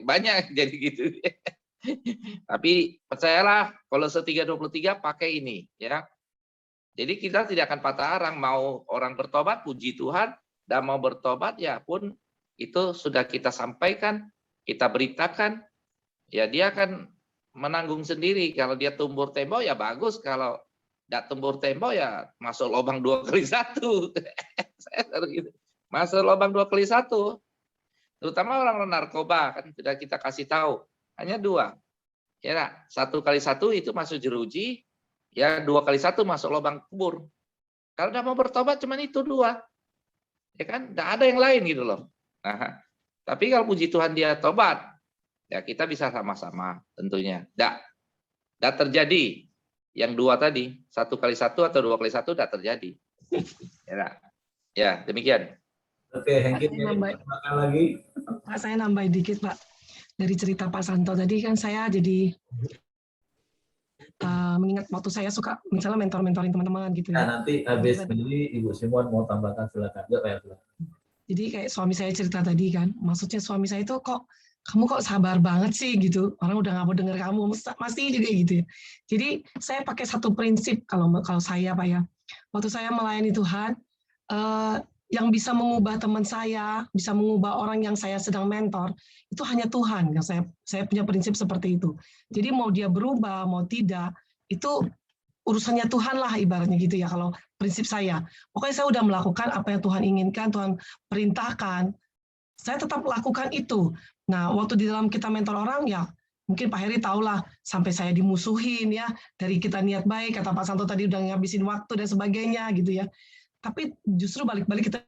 Banyak jadi gitu. Tapi percayalah, kalau 3:23 pakai ini ya. Jadi kita tidak akan patah arang, mau orang bertobat puji Tuhan, dan mau bertobat ya pun itu sudah kita sampaikan, kita beritakan, ya dia akan menanggung sendiri. Kalau dia tumbur tembok ya bagus, kalau Nggak tembur tembok ya masuk lubang 2x1. Saya selalu gitu. Masuk lubang 2x1. Terutama orang narkoba kan sudah kita kasih tahu. Hanya 2. Ya, 1x1 itu masuk jeruji, ya 2x1 masuk lubang kubur. Kalau udah mau bertobat cuman itu 2. Ya kan, nggak ada yang lain gitu loh. Nah, tapi kalau puji Tuhan dia tobat, ya kita bisa sama-sama tentunya. Nggak terjadi yang 2 tadi, 1x1 atau 2x1 nggak terjadi. Ya, demikian. Oke, Hengki, tambahkan lagi. Pak, saya nambah dikit, Pak. Dari cerita Pak Santo tadi kan saya jadi mengingat waktu saya suka misalnya mentoring teman-teman gitu Nah, ya. nanti habis ini Ibu Simon mau tambahkan, silakan. Ya, Jadi kayak suami saya cerita tadi kan, maksudnya suami saya itu kamu kok sabar banget sih gitu. Orang udah nggak mau dengar kamu, masih juga gitu ya. Jadi saya pakai satu prinsip kalau saya Pak ya. Waktu saya melayani Tuhan, yang bisa mengubah teman saya, bisa mengubah orang yang saya sedang mentor, itu hanya Tuhan. Saya punya prinsip seperti itu. Jadi mau dia berubah, mau tidak, itu urusannya Tuhan lah ibaratnya gitu ya. Kalau prinsip saya, pokoknya saya udah melakukan apa yang Tuhan inginkan, Tuhan perintahkan, saya tetap lakukan itu. Nah, waktu di dalam kita mentor orang ya, mungkin Pak Heri tahulah sampai saya dimusuhin ya, dari kita niat baik, kata Pak Santo tadi udah ngabisin waktu dan sebagainya gitu ya. Tapi justru balik-balik kita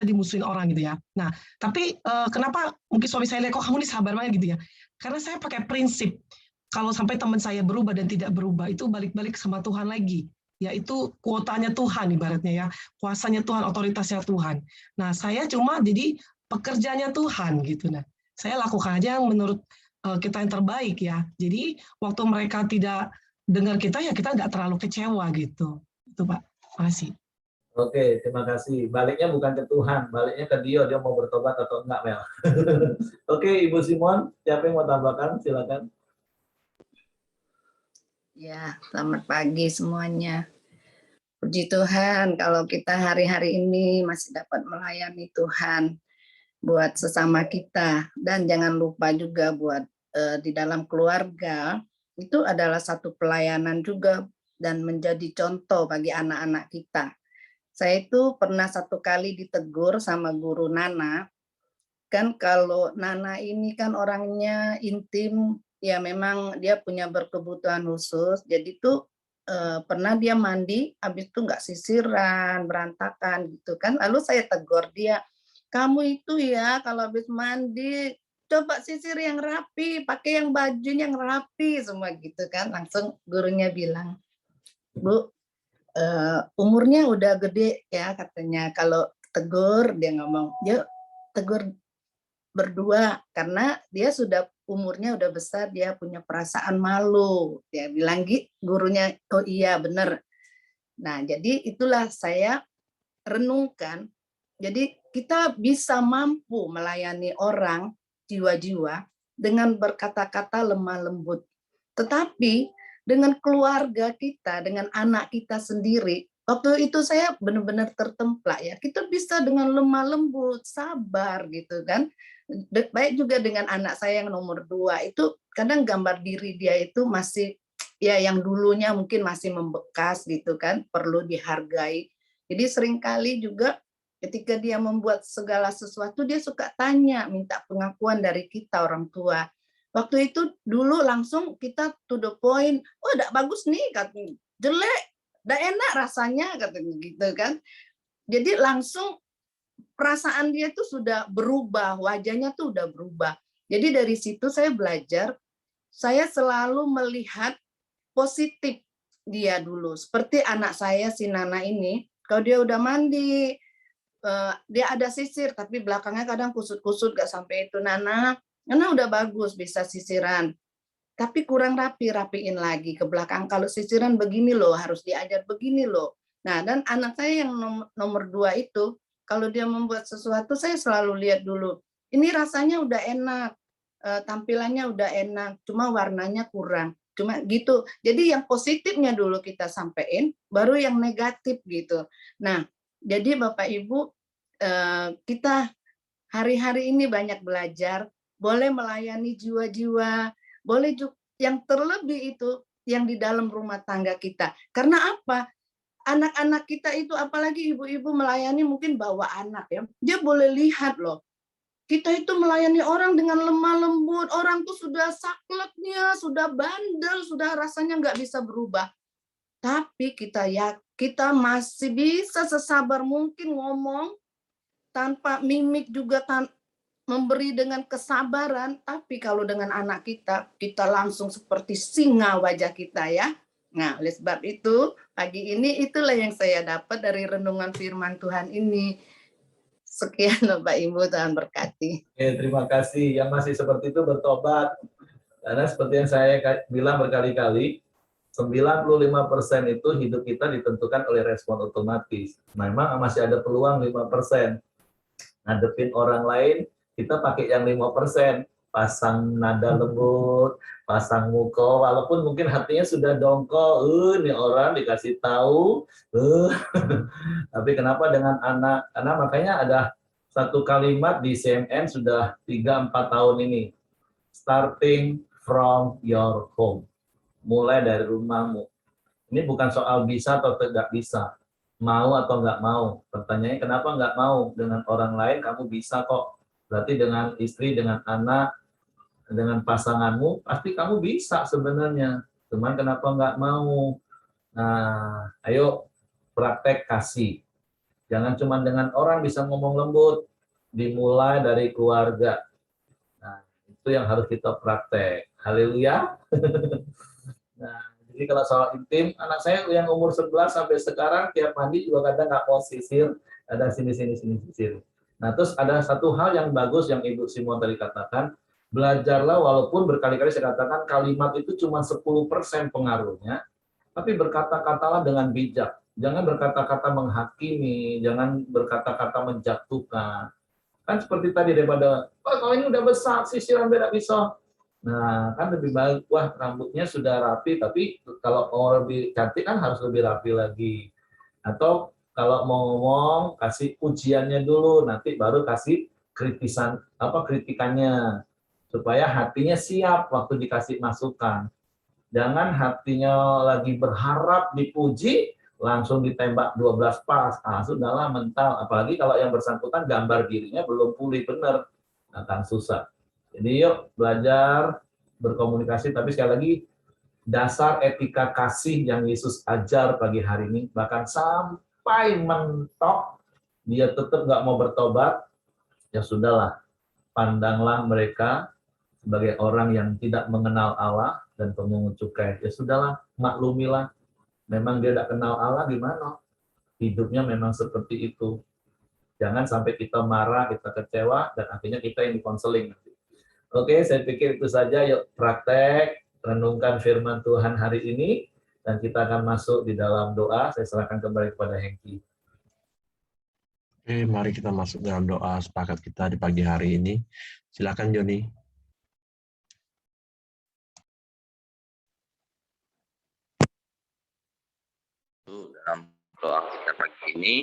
dimusuhin orang gitu ya. Nah, tapi kenapa mungkin suami saya lihat kok kamu ini sabar banget gitu ya? Karena saya pakai prinsip kalau sampai teman saya berubah dan tidak berubah itu balik-balik sama Tuhan lagi. Yaitu kuotanya Tuhan ibaratnya ya, kuasanya Tuhan, otoritasnya Tuhan. Nah, saya cuma jadi pekerjanya Tuhan gitu. Nah, saya lakukan aja yang menurut kita yang terbaik ya. Jadi waktu mereka tidak dengar kita ya kita nggak terlalu kecewa gitu. Itu Pak. Makasih. Oke, terima kasih. Baliknya bukan ke Tuhan, baliknya ke dia mau bertobat atau enggak, Mel. Oke, Ibu Simon, siapa yang mau tambahkan? Silakan. Ya, selamat pagi semuanya. Puji Tuhan kalau kita hari-hari ini masih dapat melayani Tuhan buat sesama kita. Dan jangan lupa juga buat di dalam keluarga, itu adalah satu pelayanan juga dan menjadi contoh bagi anak-anak kita. Saya itu pernah satu kali ditegur sama guru Nana, kan kalau Nana ini kan orangnya intim, ya memang dia punya berkebutuhan khusus, jadi tuh pernah dia mandi, habis itu nggak sisiran, berantakan gitu kan, lalu saya tegur dia, kamu itu ya kalau habis mandi, coba sisir yang rapi, pakai yang bajunya yang rapi, semua gitu kan, langsung gurunya bilang, Bu, umurnya udah gede ya katanya, kalau tegur dia ngomong, yuk tegur berdua karena dia sudah umurnya udah besar, dia punya perasaan malu, dia bilang gitu gurunya. Oh iya benar. Nah jadi itulah saya renungkan, jadi kita bisa mampu melayani orang jiwa-jiwa dengan berkata-kata lemah lembut, tetapi dengan keluarga kita, dengan anak kita sendiri, waktu itu saya benar-benar tertemplak ya, kita bisa dengan lemah lembut, sabar gitu kan. Baik juga dengan anak saya yang nomor 2, itu kadang gambar diri dia itu masih ya yang dulunya mungkin masih membekas gitu kan, perlu dihargai. Jadi seringkali juga ketika dia membuat segala sesuatu, dia suka tanya, minta pengakuan dari kita orang tua. Waktu itu dulu langsung kita to the point, oh enggak bagus nih, katanya, jelek, enggak enak rasanya, katanya gitu kan. Jadi langsung perasaan dia tuh sudah berubah, wajahnya tuh udah berubah. Jadi dari situ saya belajar, saya selalu melihat positif dia dulu. Seperti anak saya si Nana ini, kalau dia udah mandi, dia ada sisir, tapi belakangnya kadang kusut-kusut, gak sampai itu. Nana udah bagus, bisa sisiran. Tapi kurang rapi, rapiin lagi ke belakang. Kalau sisiran begini loh, harus diajar begini loh. Nah, dan anak saya yang nomor 2 itu, kalau dia membuat sesuatu, saya selalu lihat dulu. Ini rasanya udah enak, tampilannya udah enak, cuma warnanya kurang. Cuma gitu. Jadi yang positifnya dulu kita sampaikan, baru yang negatif gitu. Nah, jadi Bapak Ibu, kita hari-hari ini banyak belajar, boleh melayani jiwa-jiwa, boleh juga yang terlebih itu yang di dalam rumah tangga kita. Karena apa? Anak-anak kita itu, apalagi ibu-ibu melayani mungkin bawa anak ya, dia boleh lihat loh, kita itu melayani orang dengan lemah lembut, orang tuh sudah sakleknya, sudah bandel, sudah rasanya nggak bisa berubah. Tapi kita masih bisa sesabar mungkin ngomong, tanpa mimik juga, memberi dengan kesabaran. Tapi kalau dengan anak kita langsung seperti singa wajah kita ya. Nah, oleh sebab itu, pagi ini itulah yang saya dapat dari renungan firman Tuhan ini. Sekian loh Pak Ibu, Tuhan berkati. Terima kasih. Yang masih seperti itu bertobat. Karena seperti yang saya bilang berkali-kali, 95% itu hidup kita ditentukan oleh respon otomatis. Memang masih ada peluang 5%. Ngadepin orang lain, kita pakai yang 5%. Pasang nada lembut, pasang mukul, walaupun mungkin hatinya sudah dongkol, ini orang dikasih tahu, tapi kenapa dengan anak? Karena makanya ada satu kalimat di CNN sudah 3-4 tahun ini, starting from your home, mulai dari rumahmu. Ini bukan soal bisa atau tidak bisa, mau atau nggak mau. Pertanyaannya kenapa nggak mau? Dengan orang lain kamu bisa kok. Berarti dengan istri, dengan anak, dengan pasanganmu, pasti kamu bisa sebenarnya. Cuman kenapa nggak mau? Nah, ayo praktek kasih. Jangan cuma dengan orang bisa ngomong lembut, dimulai dari keluarga. Nah, itu yang harus kita praktek. Haleluya. Nah, jadi kalau soal intim, anak saya yang umur 11 sampai sekarang tiap mandi juga kadang nggak mau sisir, ada sini sisir. Nah, terus ada satu hal yang bagus yang Ibu Simon tadi katakan, belajarlah walaupun berkali-kali saya katakan kalimat itu cuma 10% pengaruhnya, tapi berkata-katalah dengan bijak. Jangan berkata-kata menghakimi, jangan berkata-kata menjatuhkan. Kan seperti tadi daripada, oh kalau ini udah besar, sisiran beda pisau. Nah, kan lebih baik, wah rambutnya sudah rapi, tapi kalau mau lebih cantik kan harus lebih rapi lagi. Atau kalau mau ngomong, kasih ujiannya dulu, nanti baru kasih kritikannya. Supaya hatinya siap waktu dikasih masukan. Jangan hatinya lagi berharap dipuji, langsung ditembak 12 pas. Sudahlah mental. Apalagi kalau yang bersangkutan gambar dirinya belum pulih benar, akan susah. Jadi yuk belajar berkomunikasi, tapi sekali lagi dasar etika kasih yang Yesus ajar pagi hari ini, bahkan sampai mentok, dia tetap nggak mau bertobat, ya sudahlah, pandanglah mereka sebagai orang yang tidak mengenal Allah dan pemungut cukai. Ya sudahlah, maklumilah. Memang dia tidak kenal Allah, gimana? Hidupnya memang seperti itu. Jangan sampai kita marah, kita kecewa, dan akhirnya kita yang dikonseling. Oke, saya pikir itu saja. Yuk praktek, renungkan firman Tuhan hari ini, dan kita akan masuk di dalam doa. Saya serahkan kembali kepada Hengki. Oke, mari kita masuk dalam doa sepakat kita di pagi hari ini. Silakan Joni. Dalam doa kita pagi ini,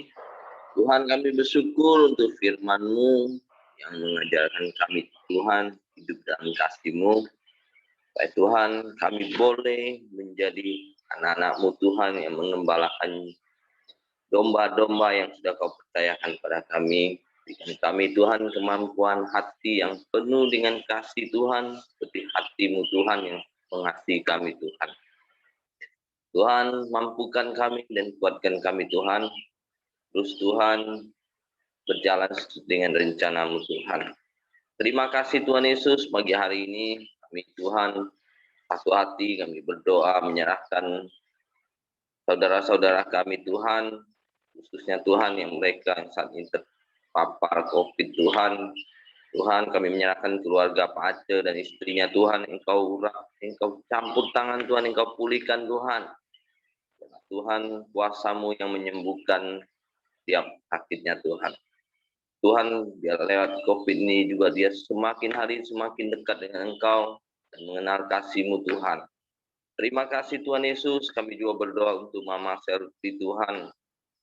Tuhan kami bersyukur untuk firman-Mu yang mengajarkan kami Tuhan hidup dalam kasih-Mu. Baik Tuhan, kami boleh menjadi anak-anak-Mu Tuhan yang mengembalakan domba-domba yang sudah Kau percayakan pada kami. Berikan kami Tuhan kemampuan hati yang penuh dengan kasih Tuhan, seperti hati-Mu Tuhan yang mengasihi kami Tuhan. Tuhan, mampukan kami dan kuatkan kami Tuhan. Terus Tuhan, berjalan dengan rencana-Mu Tuhan. Terima kasih Tuhan Yesus, pagi hari ini kami Tuhan satu hati kami berdoa menyerahkan saudara-saudara kami Tuhan, khususnya Tuhan yang mereka yang saat ini terpapar COVID Tuhan. Tuhan kami menyerahkan keluarga Pak Aceh dan istrinya Tuhan, Engkau campur tangan Tuhan, Engkau pulihkan Tuhan. Tuhan, kuasa-Mu yang menyembuhkan tiap sakitnya Tuhan. Tuhan, biar lewat COVID ini juga dia semakin hari semakin dekat dengan Engkau dan mengenal kasih-Mu Tuhan. Terima kasih Tuhan Yesus, kami juga berdoa untuk Mama Servi Tuhan.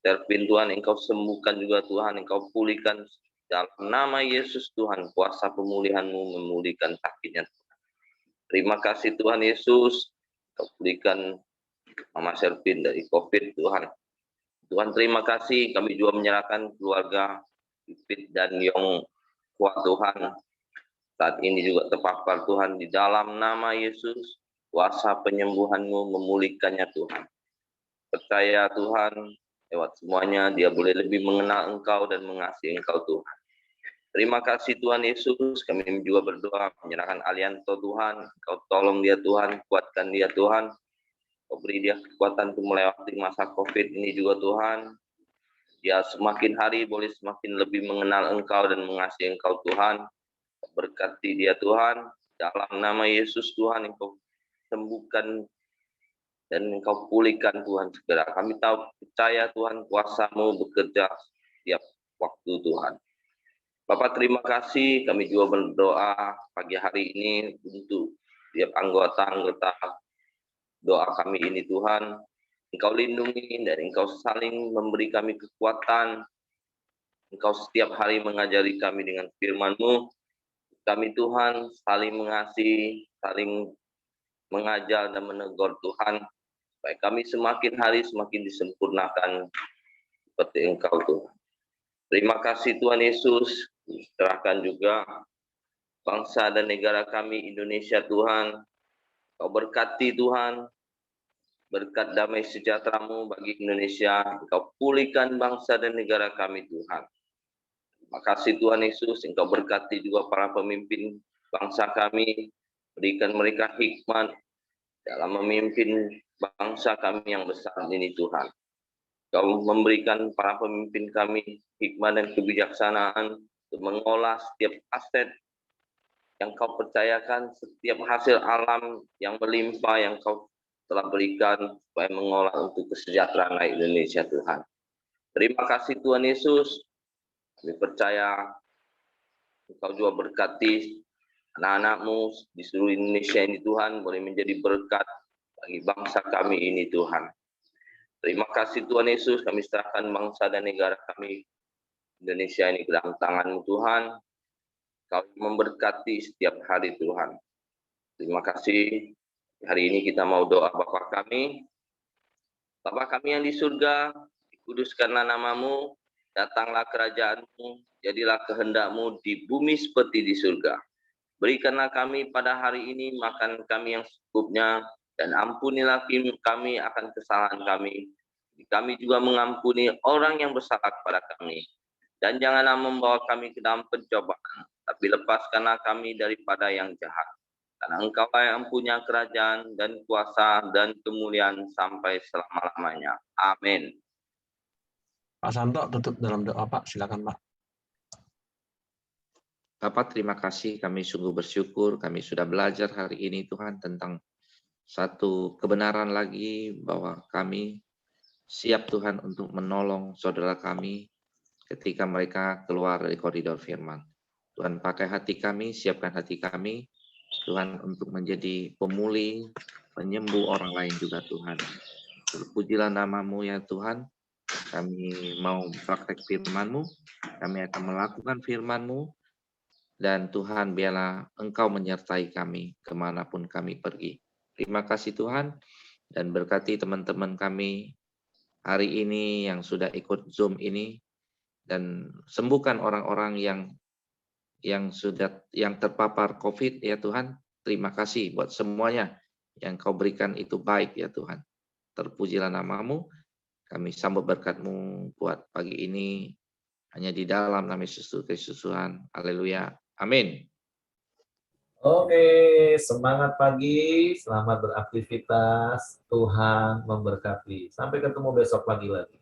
Servin Tuhan, Engkau sembuhkan juga Tuhan, Engkau pulihkan dalam nama Yesus Tuhan, kuasa pemulihan-Mu memulihkan sakitnya Tuhan. Terima kasih Tuhan Yesus, Kau pulihkan Mama Servin dari COVID, Tuhan. Tuhan, terima kasih. Kami juga menyerahkan keluarga Pipit dan Yong kuat Tuhan. Saat ini juga terpapar Tuhan, di dalam nama Yesus, kuasa penyembuhan-Mu memulihkannya Tuhan. Percaya Tuhan, lewat semuanya dia boleh lebih mengenal Engkau dan mengasihi Engkau Tuhan. Terima kasih Tuhan Yesus, kami juga berdoa menyerahkan Alianto Tuhan, Engkau tolong dia Tuhan, kuatkan dia Tuhan, Kau beri dia kekuatan untuk melewati masa COVID ini juga Tuhan. Dia semakin hari boleh semakin lebih mengenal Engkau dan mengasihi Engkau Tuhan. Berkati dia Tuhan, dalam nama Yesus Tuhan, Engkau sembuhkan dan Engkau pulihkan Tuhan segera. Kami tahu percaya Tuhan kuasa-Mu bekerja setiap waktu Tuhan. Bapak terima kasih, kami juga berdoa pagi hari ini untuk setiap anggota doa kami ini Tuhan. Engkau lindungi dan Engkau saling memberi kami kekuatan. Engkau setiap hari mengajari kami dengan firman-Mu. Kami Tuhan saling mengasihi, saling mengajar dan menegur Tuhan. Supaya kami semakin hari semakin disempurnakan seperti Engkau Tuhan. Terima kasih Tuhan Yesus. Serahkan juga bangsa dan negara kami Indonesia Tuhan. Kau berkati Tuhan. Berkat damai sejahtera-Mu bagi Indonesia. Engkau pulihkan bangsa dan negara kami Tuhan. Terima kasih Tuhan Yesus. Engkau berkati juga para pemimpin bangsa kami. Berikan mereka hikmat dalam memimpin bangsa kami yang besar ini Tuhan. Kau memberikan para pemimpin kami hikmat dan kebijaksanaan untuk mengolah setiap aset yang Kau percayakan, setiap hasil alam yang melimpah yang Kau telah berikan supaya mengolah untuk kesejahteraan rakyat Indonesia Tuhan. Terima kasih Tuhan Yesus. Kami percaya Engkau juga berkati anak-anak-Mu di seluruh Indonesia ini Tuhan, boleh menjadi berkat bagi bangsa kami ini Tuhan. Terima kasih Tuhan Yesus, kami serahkan bangsa dan negara kami Indonesia ini ke dalam tangan-Mu Tuhan. Kau memberkati setiap hari Tuhan. Terima kasih. Hari ini kita mau doa Bapa kami. Bapa kami yang di surga, dikuduskanlah nama-Mu, datanglah kerajaan-Mu, jadilah kehendak-Mu di bumi seperti di surga. Berikanlah kami pada hari ini makan kami yang secukupnya, dan ampunilah kami akan kesalahan kami. Kami juga mengampuni orang yang bersalah kepada kami. Dan janganlah membawa kami ke dalam pencobaan, tapi lepaskanlah kami daripada yang jahat. Karena Engkaulah yang punya kerajaan dan kuasa dan kemuliaan sampai selama-lamanya. Amin. Pak Santo tutup dalam doa Pak, silakan Pak. Bapak terima kasih, kami sungguh bersyukur, kami sudah belajar hari ini Tuhan tentang satu kebenaran lagi bahwa kami siap Tuhan untuk menolong saudara kami ketika mereka keluar dari koridor firman. Tuhan pakai hati kami, siapkan hati kami, Tuhan untuk menjadi pemulih, penyembuh orang lain juga Tuhan. Terpujilah nama-Mu ya Tuhan, kami mau praktek firman-Mu, kami akan melakukan firman-Mu, dan Tuhan biarlah Engkau menyertai kami kemanapun kami pergi. Terima kasih Tuhan, dan berkati teman-teman kami hari ini yang sudah ikut Zoom ini, dan sembuhkan orang-orang yang terpapar COVID ya Tuhan. Terima kasih buat semuanya yang Kau berikan itu baik ya Tuhan. Terpujilah nama-Mu, kami sambut berkat-Mu buat pagi ini hanya di dalam nama Yesus Kristus Tuhan. Haleluya. Amin. Oke, semangat pagi, selamat beraktivitas, Tuhan memberkati. Sampai ketemu besok pagi lagi.